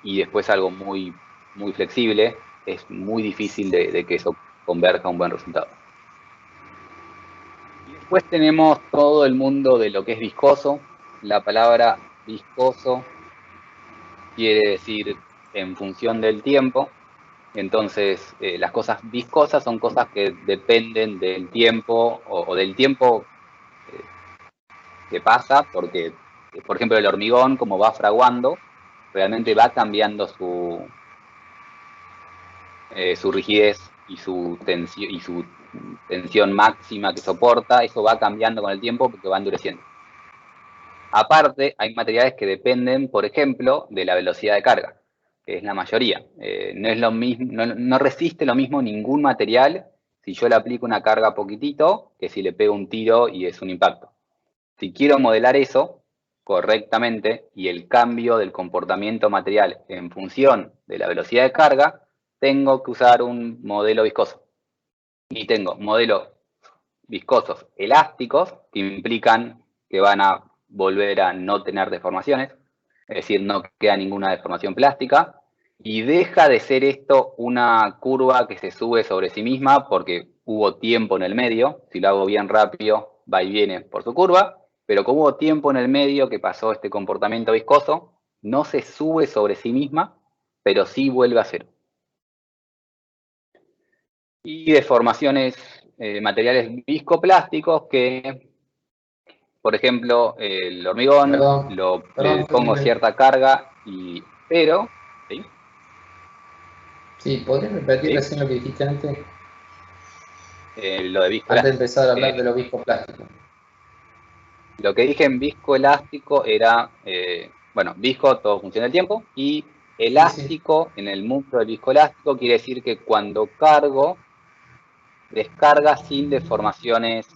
y después algo muy, muy flexible, es muy difícil de que eso converja a un buen resultado. Y después tenemos todo el mundo de lo que es viscoso. La palabra viscoso quiere decir en función del tiempo. Entonces, las cosas viscosas son cosas que dependen del tiempo o del tiempo que pasa, porque, por ejemplo, el hormigón, como va fraguando, realmente va cambiando su rigidez y su tensión máxima que soporta, eso va cambiando con el tiempo porque va endureciendo. Aparte, hay materiales que dependen, por ejemplo, de la velocidad de carga, que es la mayoría. No es lo mismo, no resiste lo mismo ningún material si yo le aplico una carga poquitito que si le pego un tiro y es un impacto. Si quiero modelar eso correctamente y el cambio del comportamiento material en función de la velocidad de carga, tengo que usar un modelo viscoso. Y tengo modelos viscosos elásticos que implican que van a volver a no tener deformaciones, es decir, no queda ninguna deformación plástica, y deja de ser esto una curva que se sube sobre sí misma porque hubo tiempo en el medio. Si lo hago bien rápido, va y viene por su curva, pero como hubo tiempo en el medio que pasó este comportamiento viscoso, no se sube sobre sí misma, pero sí vuelve a cero. Y deformaciones, materiales viscoplásticos que, por ejemplo, el hormigón, le pongo cierta carga, pero, ¿sí? Sí, ¿podrías repetir ¿Sí? recién lo que dijiste antes? Lo de viscoelástico. Antes de empezar a hablar de lo viscoplástico. Lo que dije en viscoelástico era, bueno, visco, todo funciona el tiempo, y elástico, en el mundo del viscoelástico, quiere decir que cuando cargo, descarga sin deformaciones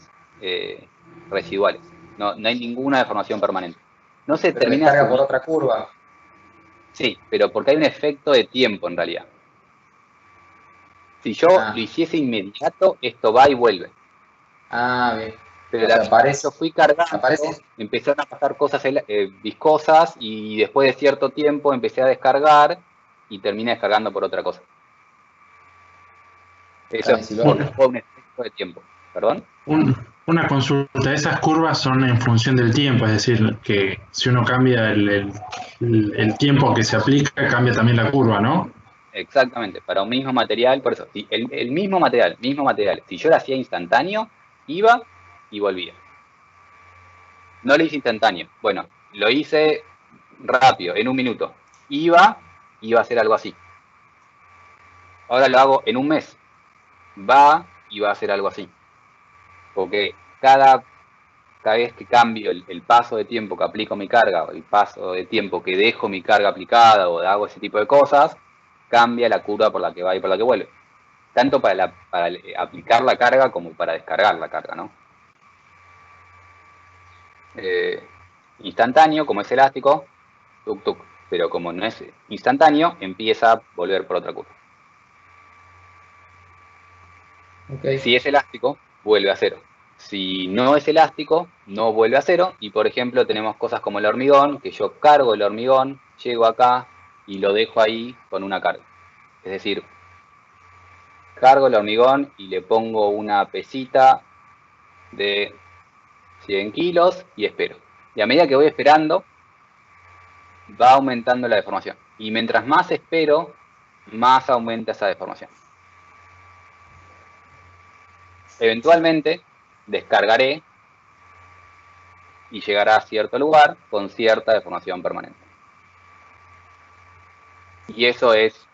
residuales. No hay ninguna deformación permanente. No se Pero termina descarga por subiendo. otra curva. Sí, pero porque hay un efecto de tiempo en realidad. Si yo lo hiciese inmediato, esto va y vuelve. Bien. Pero O sea, yo fui cargando, empezaron a pasar cosas viscosas y después de cierto tiempo empecé a descargar y terminé descargando por otra cosa. Eso es un efecto de tiempo. ¿Perdón? Una consulta, esas curvas son en función del tiempo, es decir, que si uno cambia el tiempo que se aplica, cambia también la curva, ¿no? Exactamente, para un mismo material, por eso, si el mismo material, si yo lo hacía instantáneo, iba y volvía. No lo hice instantáneo, bueno, lo hice rápido, en un minuto. Iba a hacer algo así. Ahora lo hago en un mes. Va a hacer algo así. Porque cada vez que cambio el paso de tiempo que aplico mi carga, o el paso de tiempo que dejo mi carga aplicada, o hago ese tipo de cosas, cambia la curva por la que va y por la que vuelve. Tanto para aplicar la carga como para descargar la carga, ¿no? Instantáneo, como es elástico, tuk tuk, pero como no es instantáneo, empieza a volver por otra curva. Ok. Si es elástico, vuelve a cero. Si no es elástico, no vuelve a cero. Y por ejemplo, tenemos cosas como el hormigón, que yo cargo el hormigón, llego acá y lo dejo ahí con una carga. Es decir, cargo el hormigón y le pongo una pesita de 100 kilos y espero. Y a medida que voy esperando, va aumentando la deformación. Y mientras más espero, más aumenta esa deformación. Eventualmente, descargaré y llegará a cierto lugar con cierta deformación permanente. Y eso es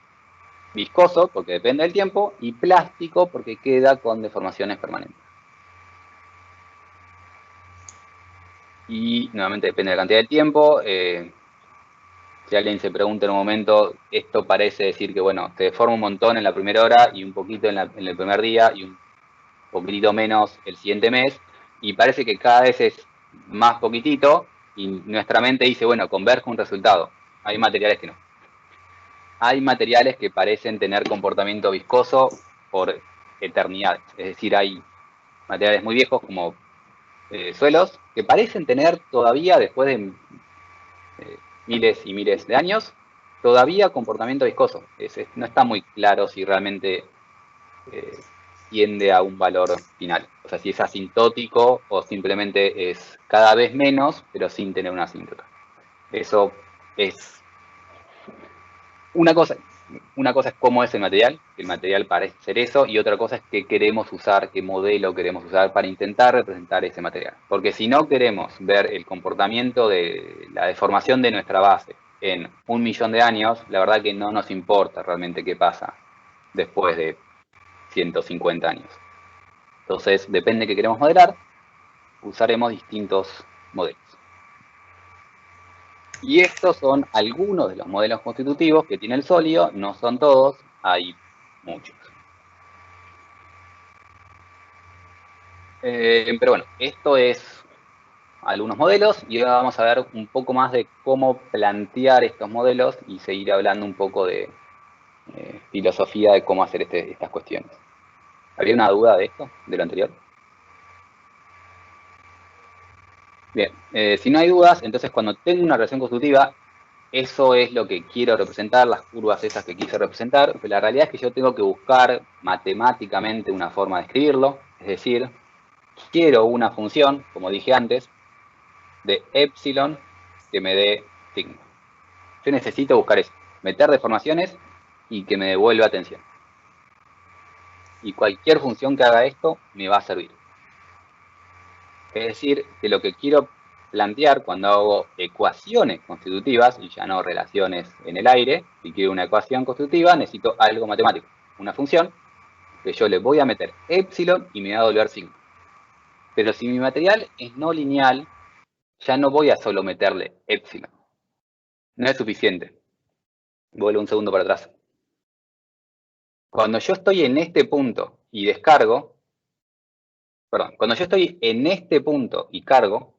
viscoso, porque depende del tiempo, y plástico, porque queda con deformaciones permanentes. Y nuevamente depende de la cantidad de tiempo. Si alguien se pregunta en un momento, esto parece decir que, bueno, te deforma un montón en la primera hora y un poquito en el primer día y un poquitito menos el siguiente mes, y parece que cada vez es más poquitito, y nuestra mente dice, bueno, converge un resultado. Hay materiales que no. Hay materiales que parecen tener comportamiento viscoso por eternidades. Es decir, hay materiales muy viejos como suelos que parecen tener todavía, después de miles y miles de años, todavía comportamiento viscoso. No está muy claro si realmente tiende a un valor final. O sea, si es asintótico o simplemente es cada vez menos, pero sin tener una asíntota. Eso es una cosa es cómo es el material parece ser eso, y otra cosa es qué queremos usar, qué modelo queremos usar para intentar representar ese material. Porque si no queremos ver el comportamiento de la deformación de nuestra base en 1.000.000 de años, la verdad que no nos importa realmente qué pasa después de 150 años. Entonces, depende de qué queremos modelar, usaremos distintos modelos. Y estos son algunos de los modelos constitutivos que tiene el sólido, no son todos, hay muchos. Pero bueno, esto es algunos modelos, y ahora vamos a ver un poco más de cómo plantear estos modelos y seguir hablando un poco de filosofía de cómo hacer estas cuestiones. ¿Había una duda de esto, de lo anterior? Bien, si no hay dudas, entonces cuando tengo una relación constitutiva, eso es lo que quiero representar, las curvas esas que quise representar, pero la realidad es que yo tengo que buscar matemáticamente una forma de escribirlo, es decir, quiero una función, como dije antes, de epsilon que me dé signo. Yo necesito buscar eso, meter deformaciones y que me devuelva tensión. Y cualquier función que haga esto me va a servir. Es decir, que lo que quiero plantear cuando hago ecuaciones constitutivas, y ya no relaciones en el aire, si quiero una ecuación constitutiva, necesito algo matemático, una función que yo le voy a meter epsilon y me va a devolver signo. Pero si mi material es no lineal, ya no voy a solo meterle epsilon. No es suficiente. Vuelvo un segundo para atrás. Cuando yo estoy en este punto y descargo, perdón, cuando yo estoy en este punto y cargo,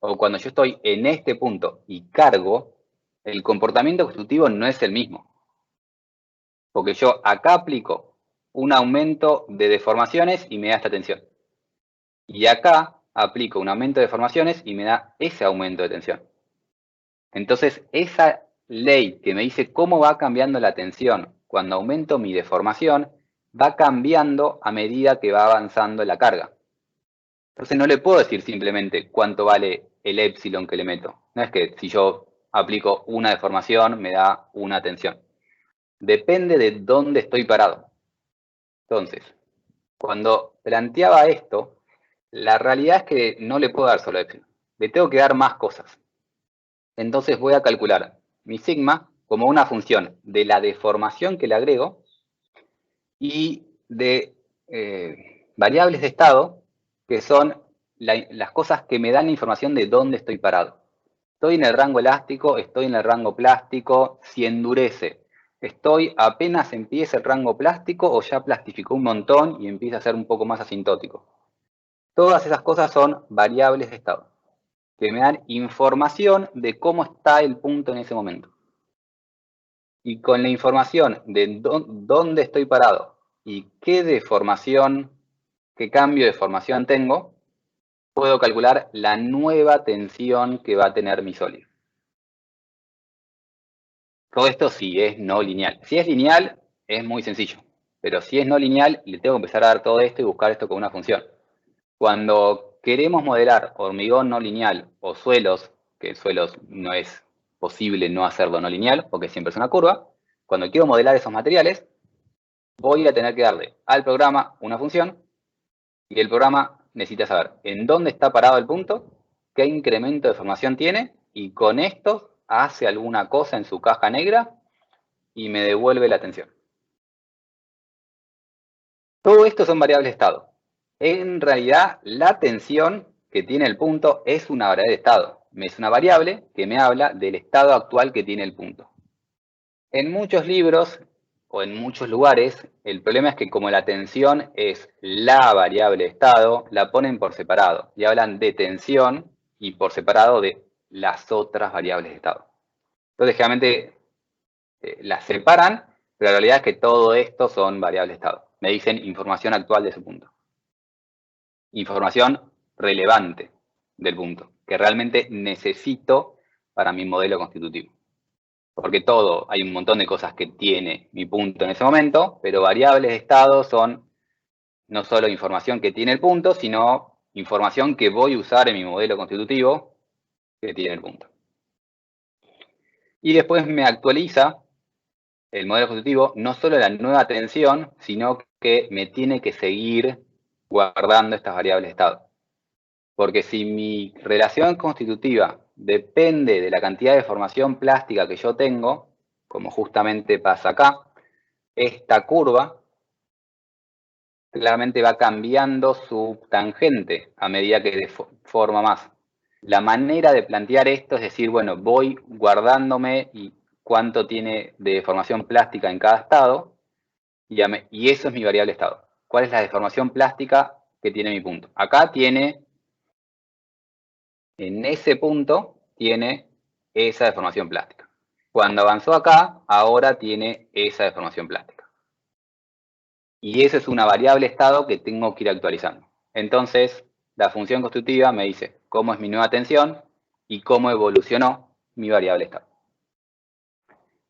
o cuando yo estoy en este punto y cargo, el comportamiento constitutivo no es el mismo. Porque yo acá aplico un aumento de deformaciones y me da esta tensión. Y acá aplico un aumento de deformaciones y me da ese aumento de tensión. Entonces, esa ley que me dice cómo va cambiando la tensión cuando aumento mi deformación, va cambiando a medida que va avanzando la carga. Entonces no le puedo decir simplemente cuánto vale el epsilon que le meto. No es que si yo aplico una deformación me da una tensión. Depende de dónde estoy parado. Entonces, cuando planteaba esto, la realidad es que no le puedo dar solo epsilon. Le tengo que dar más cosas. entonces voy a calcular mi sigma como una función de la deformación que le agrego y de variables de estado, que son las cosas que me dan la información de dónde estoy parado. Estoy en el rango elástico, estoy en el rango plástico, si endurece. Estoy apenas empieza el rango plástico o ya plastificó un montón y empieza a ser un poco más asintótico. Todas esas cosas son variables de estado, que me dan información de cómo está el punto en ese momento. Y con la información de dónde estoy parado y qué deformación, qué cambio de formación tengo, puedo calcular la nueva tensión que va a tener mi sólido. Todo esto sí es no lineal. Si es lineal, es muy sencillo. Pero si es no lineal, le tengo que empezar a dar todo esto y buscar esto con una función. Cuando queremos modelar hormigón no lineal o suelos, que suelos no es posible no hacerlo no lineal, porque siempre es una curva, cuando quiero modelar esos materiales, voy a tener que darle al programa una función y el programa necesita saber en dónde está parado el punto, qué incremento de formación tiene y con esto hace alguna cosa en su caja negra y me devuelve la tensión. Todo esto son variables de estado. En realidad, la tensión que tiene el punto es una variable de estado. Es una variable que me habla del estado actual que tiene el punto. En muchos libros o en muchos lugares, el problema es que como la tensión es la variable de estado, la ponen por separado y hablan de tensión y por separado de las otras variables de estado. Entonces, generalmente las separan, pero la realidad es que todo esto son variables de estado. Me dicen información actual de su punto. Información relevante del punto, que realmente necesito para mi modelo constitutivo. Porque todo, hay un montón de cosas que tiene mi punto en ese momento, pero variables de estado son no solo información que tiene el punto, sino información que voy a usar en mi modelo constitutivo que tiene el punto. Y después me actualiza el modelo constitutivo no solo la nueva tensión, sino que me tiene que seguir guardando estas variables de estado. Porque si mi relación constitutiva depende de la cantidad de formación plástica que yo tengo, como justamente pasa acá, esta curva claramente va cambiando su tangente a medida que deforma más. La manera de plantear esto es decir, bueno, voy guardándome y cuánto tiene de deformación plástica en cada estado, y eso es mi variable estado. ¿Cuál es la deformación plástica que tiene mi punto? Acá tiene, en ese punto, tiene esa deformación plástica. Cuando avanzó acá, ahora tiene esa deformación plástica. Y eso es una variable estado que tengo que ir actualizando. Entonces, la función constitutiva me dice cómo es mi nueva tensión y cómo evolucionó mi variable estado.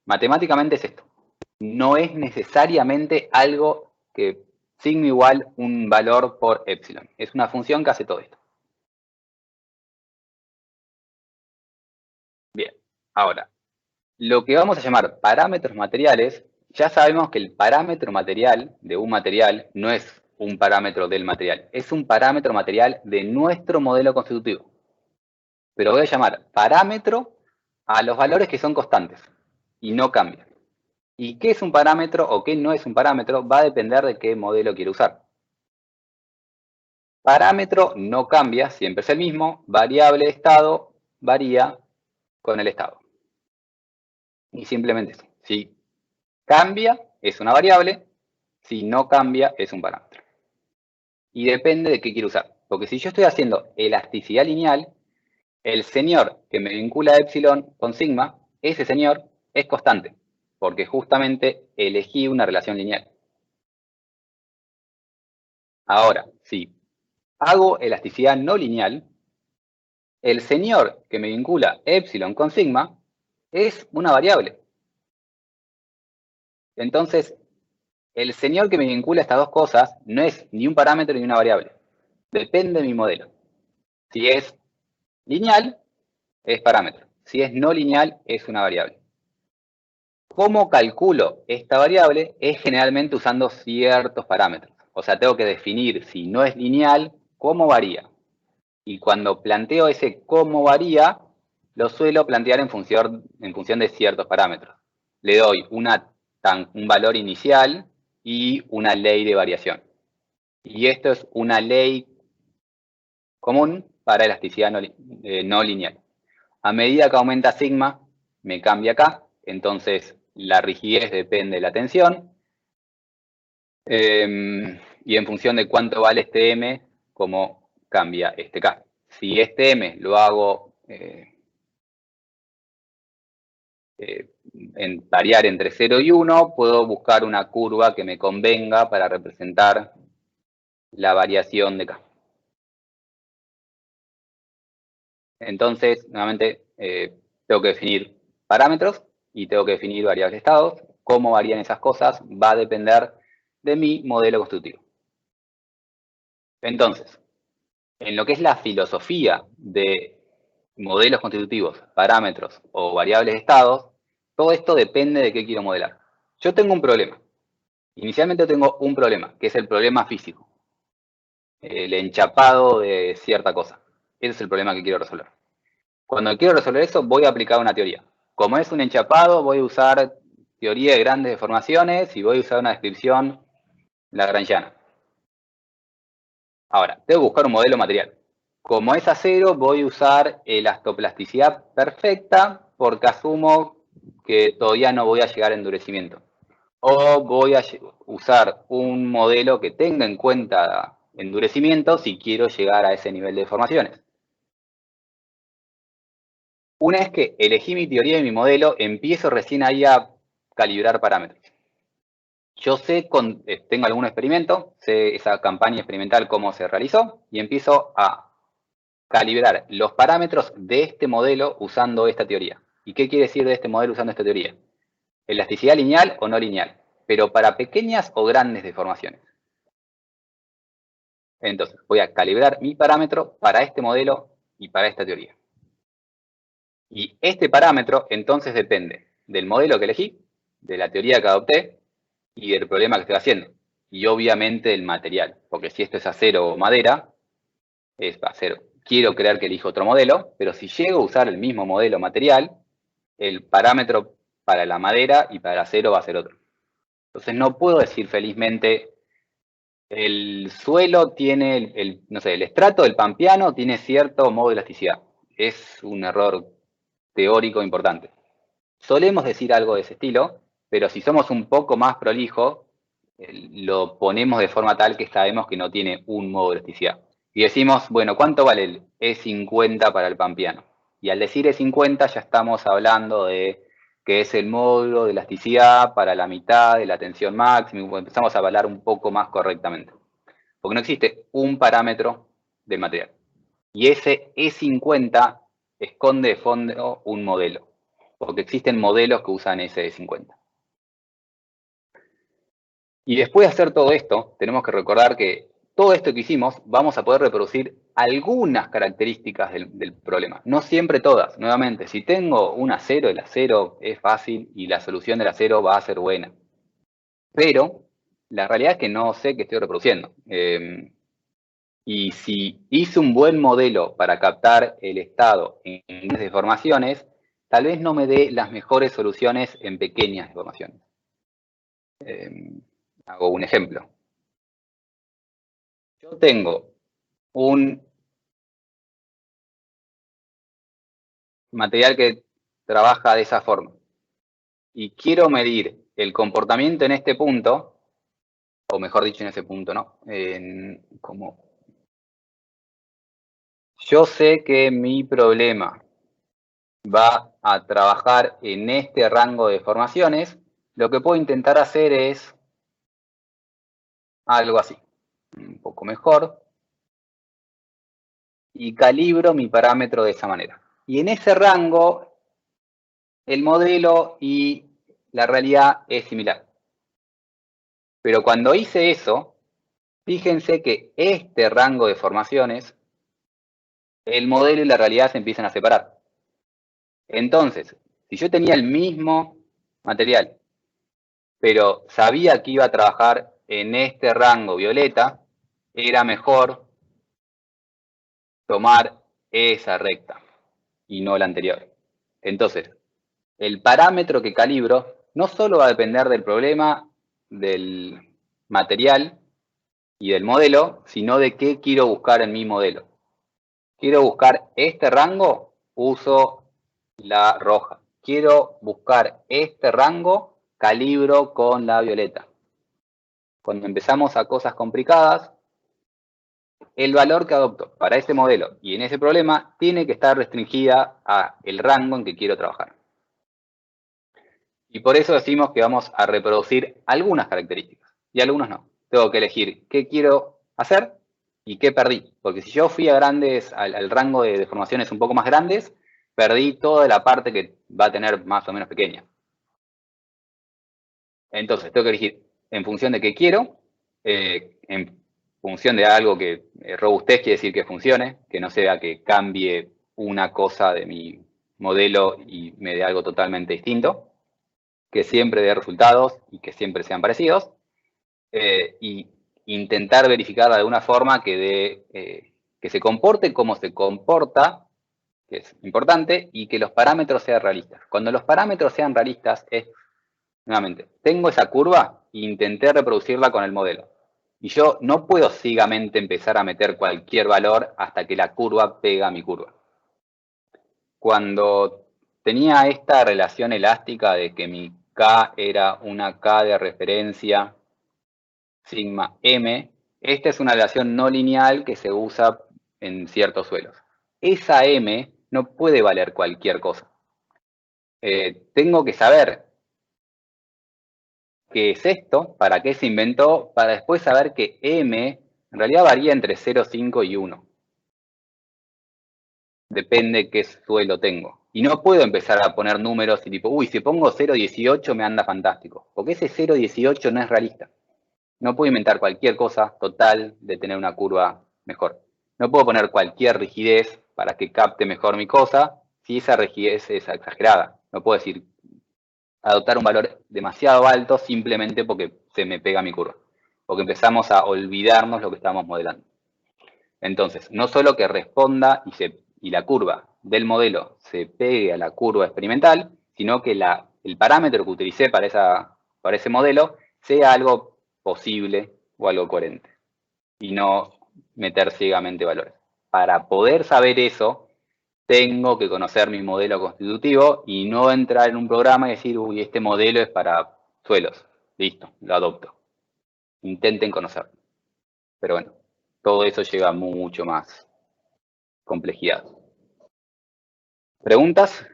Matemáticamente es esto. No es necesariamente algo que signo igual un valor por epsilon. Es una función que hace todo esto. Bien, ahora, lo que vamos a llamar parámetros materiales, ya sabemos que el parámetro material de un material no es un parámetro del material, es un parámetro material de nuestro modelo constitutivo. Pero voy a llamar parámetro a los valores que son constantes y no cambian. ¿Y qué es un parámetro o qué no es un parámetro? Va a depender de qué modelo quiero usar. Parámetro no cambia, siempre es el mismo. Variable de estado varía con el estado. Y simplemente eso. Si cambia, es una variable. Si no cambia, es un parámetro. Y depende de qué quiero usar. Porque si yo estoy haciendo elasticidad lineal, el señor que me vincula epsilon con sigma, ese señor es constante. Porque justamente elegí una relación lineal. Ahora, si hago elasticidad no lineal, el señor que me vincula epsilon con sigma es una variable. Entonces, el señor que me vincula estas dos cosas no es ni un parámetro ni una variable. Depende de mi modelo. Si es lineal, es parámetro. Si es no lineal, es una variable. ¿Cómo calculo esta variable? Es generalmente usando ciertos parámetros. O sea, tengo que definir si no es lineal, cómo varía. Y cuando planteo ese cómo varía, lo suelo plantear en función de ciertos parámetros. Le doy un valor inicial y una ley de variación. Y esto es una ley común para elasticidad no lineal. A medida que aumenta sigma, me cambia K, entonces la rigidez depende de la tensión, y en función de cuánto vale este M, cómo cambia este K. Si este M lo hago variar entre 0 y 1, puedo buscar una curva que me convenga para representar la variación de K. Entonces, nuevamente, tengo que definir parámetros y tengo que definir variables de estados. Cómo varían esas cosas va a depender de mi modelo constructivo. Entonces, en lo que es la filosofía de modelos constitutivos, parámetros o variables de estados, todo esto depende de qué quiero modelar. Yo tengo un problema. Inicialmente tengo un problema, que es el problema físico. El enchapado de cierta cosa. Ese es el problema que quiero resolver. Cuando quiero resolver eso, voy a aplicar una teoría. Como es un enchapado, voy a usar teoría de grandes deformaciones y voy a usar una descripción lagrangiana. Ahora, tengo que buscar un modelo material. Como es acero, voy a usar elastoplasticidad perfecta porque asumo que todavía no voy a llegar a endurecimiento. O voy a usar un modelo que tenga en cuenta endurecimiento si quiero llegar a ese nivel de deformaciones. Una vez que elegí mi teoría y mi modelo, empiezo recién ahí a calibrar parámetros. Yo sé, tengo algún experimento, sé esa campaña experimental cómo se realizó y empiezo a calibrar los parámetros de este modelo usando esta teoría. ¿Y qué quiere decir de este modelo usando esta teoría? Elasticidad lineal o no lineal, pero para pequeñas o grandes deformaciones. Entonces, voy a calibrar mi parámetro para este modelo y para esta teoría. Y este parámetro entonces depende del modelo que elegí, de la teoría que adopté y del problema que estoy haciendo. Y obviamente del material, porque si esto es acero o madera, es acero. Quiero creer que elijo otro modelo, pero si llego a usar el mismo modelo material, el parámetro para la madera y para el acero va a ser otro. Entonces no puedo decir felizmente, el suelo tiene, el estrato del pampeano tiene cierto modo de elasticidad. Es un error teórico importante. Solemos decir algo de ese estilo, pero si somos un poco más prolijos, lo ponemos de forma tal que sabemos que no tiene un modo de elasticidad. Y decimos, bueno, ¿cuánto vale el E50 para el pampeano? Y al decir E50 ya estamos hablando de que es el módulo de elasticidad para la mitad de la tensión máxima, y empezamos a hablar un poco más correctamente. Porque no existe un parámetro del material. Y ese E50 esconde de fondo un modelo, porque existen modelos que usan ese E50. Y después de hacer todo esto, tenemos que recordar que todo esto que hicimos, vamos a poder reproducir algunas características del problema. No siempre todas. Nuevamente, si tengo un acero, el acero es fácil y la solución del acero va a ser buena. Pero la realidad es que no sé qué estoy reproduciendo. Y si hice un buen modelo para captar el estado en deformaciones, tal vez no me dé las mejores soluciones en pequeñas deformaciones. Hago un ejemplo. Yo tengo un material que trabaja de esa forma y quiero medir el comportamiento en este punto, o mejor dicho en ese punto, ¿no? Yo sé que mi problema va a trabajar en este rango de deformaciones, lo que puedo intentar hacer es algo así, un poco mejor, y calibro mi parámetro de esa manera. Y en ese rango, el modelo y la realidad es similar. Pero cuando hice eso, fíjense que este rango de formaciones, el modelo y la realidad se empiezan a separar. Entonces, si yo tenía el mismo material, pero sabía que iba a trabajar en este rango violeta, era mejor tomar esa recta. y no el anterior. Entonces, el parámetro que calibro no solo va a depender del problema, del material y del modelo, sino de qué quiero buscar en mi modelo. Quiero buscar este rango, uso la roja. Quiero buscar este rango, calibro con la violeta. Cuando empezamos a cosas complicadas, el valor que adopto para ese modelo y en ese problema tiene que estar restringida al rango en que quiero trabajar. Y por eso decimos que vamos a reproducir algunas características y algunos no. Tengo que elegir qué quiero hacer y qué perdí. Porque si yo fui a grandes, al rango de deformaciones un poco más grandes, perdí toda la parte que va a tener más o menos pequeña. Entonces, tengo que elegir en función de qué quiero, en función de algo que robustez quiere decir que funcione, que no sea que cambie una cosa de mi modelo y me dé algo totalmente distinto, que siempre dé resultados y que siempre sean parecidos, y intentar verificar de alguna forma que se comporte como se comporta, que es importante, y que los parámetros sean realistas. Cuando los parámetros sean realistas es, nuevamente, tengo esa curva e intenté reproducirla con el modelo. Y yo no puedo ciegamente empezar a meter cualquier valor hasta que la curva pega a mi curva. Cuando tenía esta relación elástica de que mi K era una K de referencia sigma M, esta es una relación no lineal que se usa en ciertos suelos. Esa M no puede valer cualquier cosa. Tengo que saber qué es esto, para qué se inventó, para después saber que M en realidad varía entre 0,5 y 1. Depende qué suelo tengo. Y no puedo empezar a poner números y tipo, uy, si pongo 0,18 me anda fantástico. Porque ese 0,18 no es realista. No puedo inventar cualquier cosa total de tener una curva mejor. No puedo poner cualquier rigidez para que capte mejor mi cosa si esa rigidez es exagerada. No puedo decir adoptar un valor demasiado alto simplemente porque se me pega mi curva. Porque empezamos a olvidarnos lo que estamos modelando. Entonces, no solo que responda y la curva del modelo se pegue a la curva experimental, sino que el parámetro que utilicé para ese modelo sea algo posible o algo coherente. Y no meter ciegamente valores. Para poder saber eso, tengo que conocer mi modelo constitutivo y no entrar en un programa y decir, uy, este modelo es para suelos. Listo, lo adopto. Intenten conocerlo. Pero bueno, todo eso lleva mucho más complejidad. ¿Preguntas?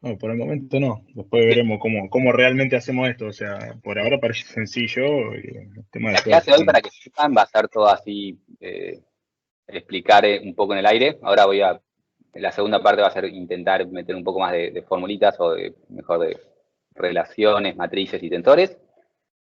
No, por el momento no. Después veremos cómo realmente hacemos esto. O sea, por ahora parece sencillo. Y el tema de La clase de hoy, para que sepan, va a ser todo así, explicar un poco en el aire. Ahora la segunda parte va a ser intentar meter un poco más de formulitas o mejor de relaciones, matrices y tensores.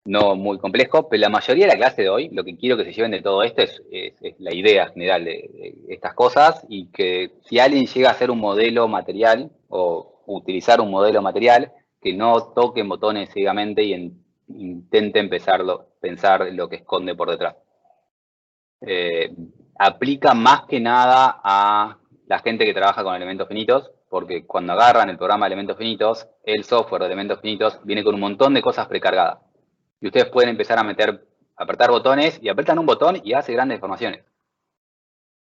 No muy complejo, pero la mayoría de la clase de hoy, lo que quiero que se lleven de todo esto es la idea general de estas cosas, y que si alguien llega a hacer un modelo material o utilizar un modelo material, que no toquen botones ciegamente y intenten pensar lo que esconde por detrás. Aplica más que nada a la gente que trabaja con elementos finitos, porque cuando agarran el programa de elementos finitos, el software de elementos finitos viene con un montón de cosas precargadas. Y ustedes pueden empezar a apretar botones, y apretan un botón y hace grandes deformaciones.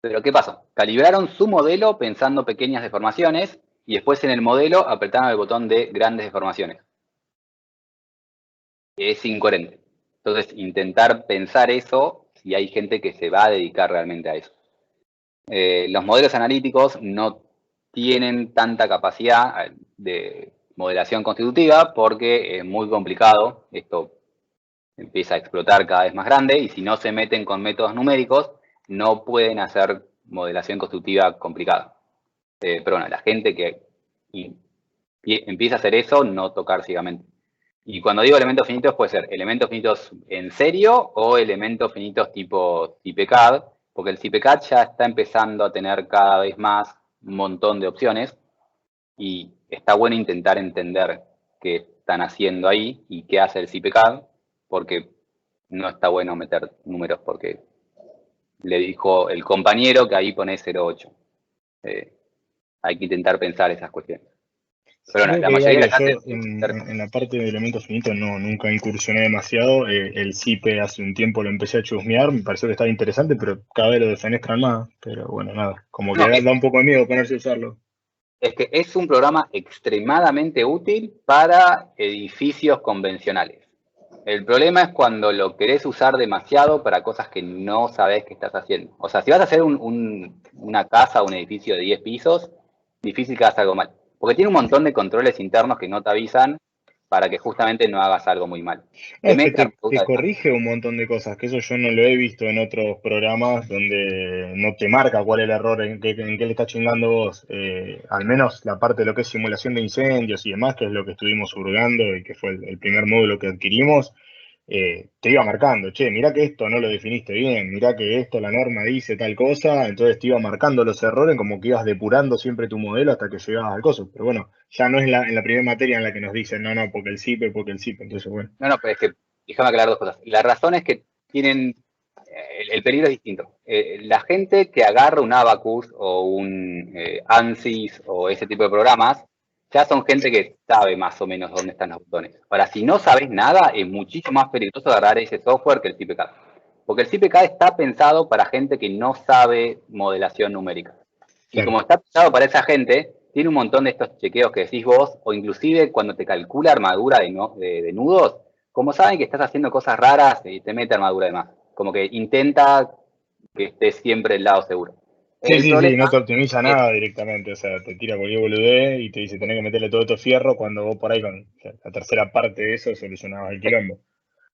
Pero ¿qué pasó? Calibraron su modelo pensando pequeñas deformaciones, y después en el modelo apretaron el botón de grandes deformaciones. Es incoherente. Entonces, intentar pensar eso si hay gente que se va a dedicar realmente a eso. Los modelos analíticos no tienen tanta capacidad de modelación constitutiva porque es muy complicado. Esto empieza a explotar cada vez más grande, y si no se meten con métodos numéricos, no pueden hacer modelación constitutiva complicada. Pero bueno, la gente que empieza a hacer eso, no tocar ciegamente. Y cuando digo elementos finitos, puede ser elementos finitos en serio o elementos finitos tipo CIPECAD, porque el CIPECAD ya está empezando a tener cada vez más un montón de opciones, y está bueno intentar entender qué están haciendo ahí y qué hace el CIPECAD, porque no está bueno meter números porque le dijo el compañero que ahí pone 0,8. Hay que intentar pensar esas cuestiones. Pero bueno, Creo la que mayoría de la yo gente... en la parte de elementos finitos nunca incursioné demasiado. El CIPE hace un tiempo lo empecé a chusmear, me pareció que estaba interesante, pero cada vez lo defenestran más. Pero bueno, nada, como que No, da un poco de miedo ponerse a usarlo. es que es un programa extremadamente útil para edificios convencionales. El problema es cuando lo querés usar demasiado para cosas que no sabés que estás haciendo. O sea, si vas a hacer una casa o un edificio de 10 pisos, difícil que hagas algo mal. Porque tiene un montón de controles internos que no te avisan para que justamente no hagas algo muy mal. No, es que Tmecraft te usa corrige un montón de cosas, que eso yo no lo he visto en otros programas donde no te marca cuál es el error, en qué le estás chingando vos. Al menos la parte de lo que es simulación de incendios y demás, que es lo que estuvimos hurgando y que fue el primer módulo que adquirimos, te iba marcando, che, mirá que esto no lo definiste bien, mirá que esto la norma dice tal cosa, entonces te iba marcando los errores como que ibas depurando siempre tu modelo hasta que llegabas al coso. Pero bueno, ya no es en la primera materia en la que nos dicen, no, porque el CIPE, entonces bueno. No, pero es que, déjame aclarar dos cosas. La razón es que tienen, el peligro es distinto. La gente que agarra un Abacus o un ANSYS o ese tipo de programas, ya son gente que sabe más o menos dónde están los botones. Ahora, si no sabes nada, es muchísimo más peligroso agarrar ese software que el CIPCAD. Porque el CIPCAD está pensado para gente que no sabe modelación numérica. Y Claro. como está pensado para esa gente, tiene un montón de estos chequeos que decís vos, o inclusive cuando te calcula armadura de nudos, como saben que estás haciendo cosas raras, te mete armadura de más. Como que intenta que estés siempre del lado seguro. Sí, El sí, sí, no problema te optimiza es, nada directamente, o sea, te tira cualquier boludez y te dice tenés que meterle todo esto fierro cuando vos por ahí con la tercera parte de eso solucionabas el quilombo.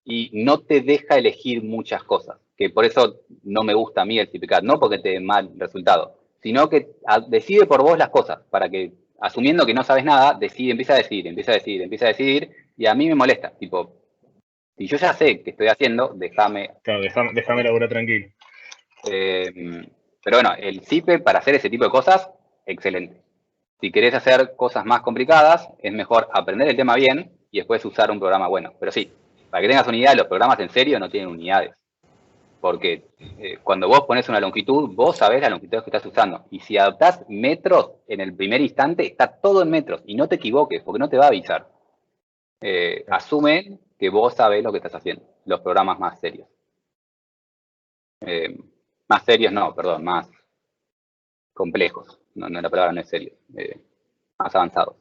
y no te deja elegir muchas cosas, que por eso no me gusta a mí el CIPCAD, no porque te dé mal resultado, sino que decide por vos las cosas, para que, asumiendo que no sabes nada, empieza a decidir, y a mí me molesta, tipo, si yo ya sé qué estoy haciendo, déjame. Claro, déjame laburar tranquilo. Pero bueno, el CIPE para hacer ese tipo de cosas, excelente. Si querés hacer cosas más complicadas, es mejor aprender el tema bien y después usar un programa bueno. Pero sí, para que tengas una idea, los programas en serio no tienen unidades. Porque cuando vos pones una longitud, vos sabés la longitud que estás usando. Y si adaptás metros en el primer instante, está todo en metros. Y no te equivoques, porque no te va a avisar. Asume que vos sabés lo que estás haciendo. Los programas más serios. Más serios no, perdón, más complejos. No, la palabra no es serio. Más avanzados.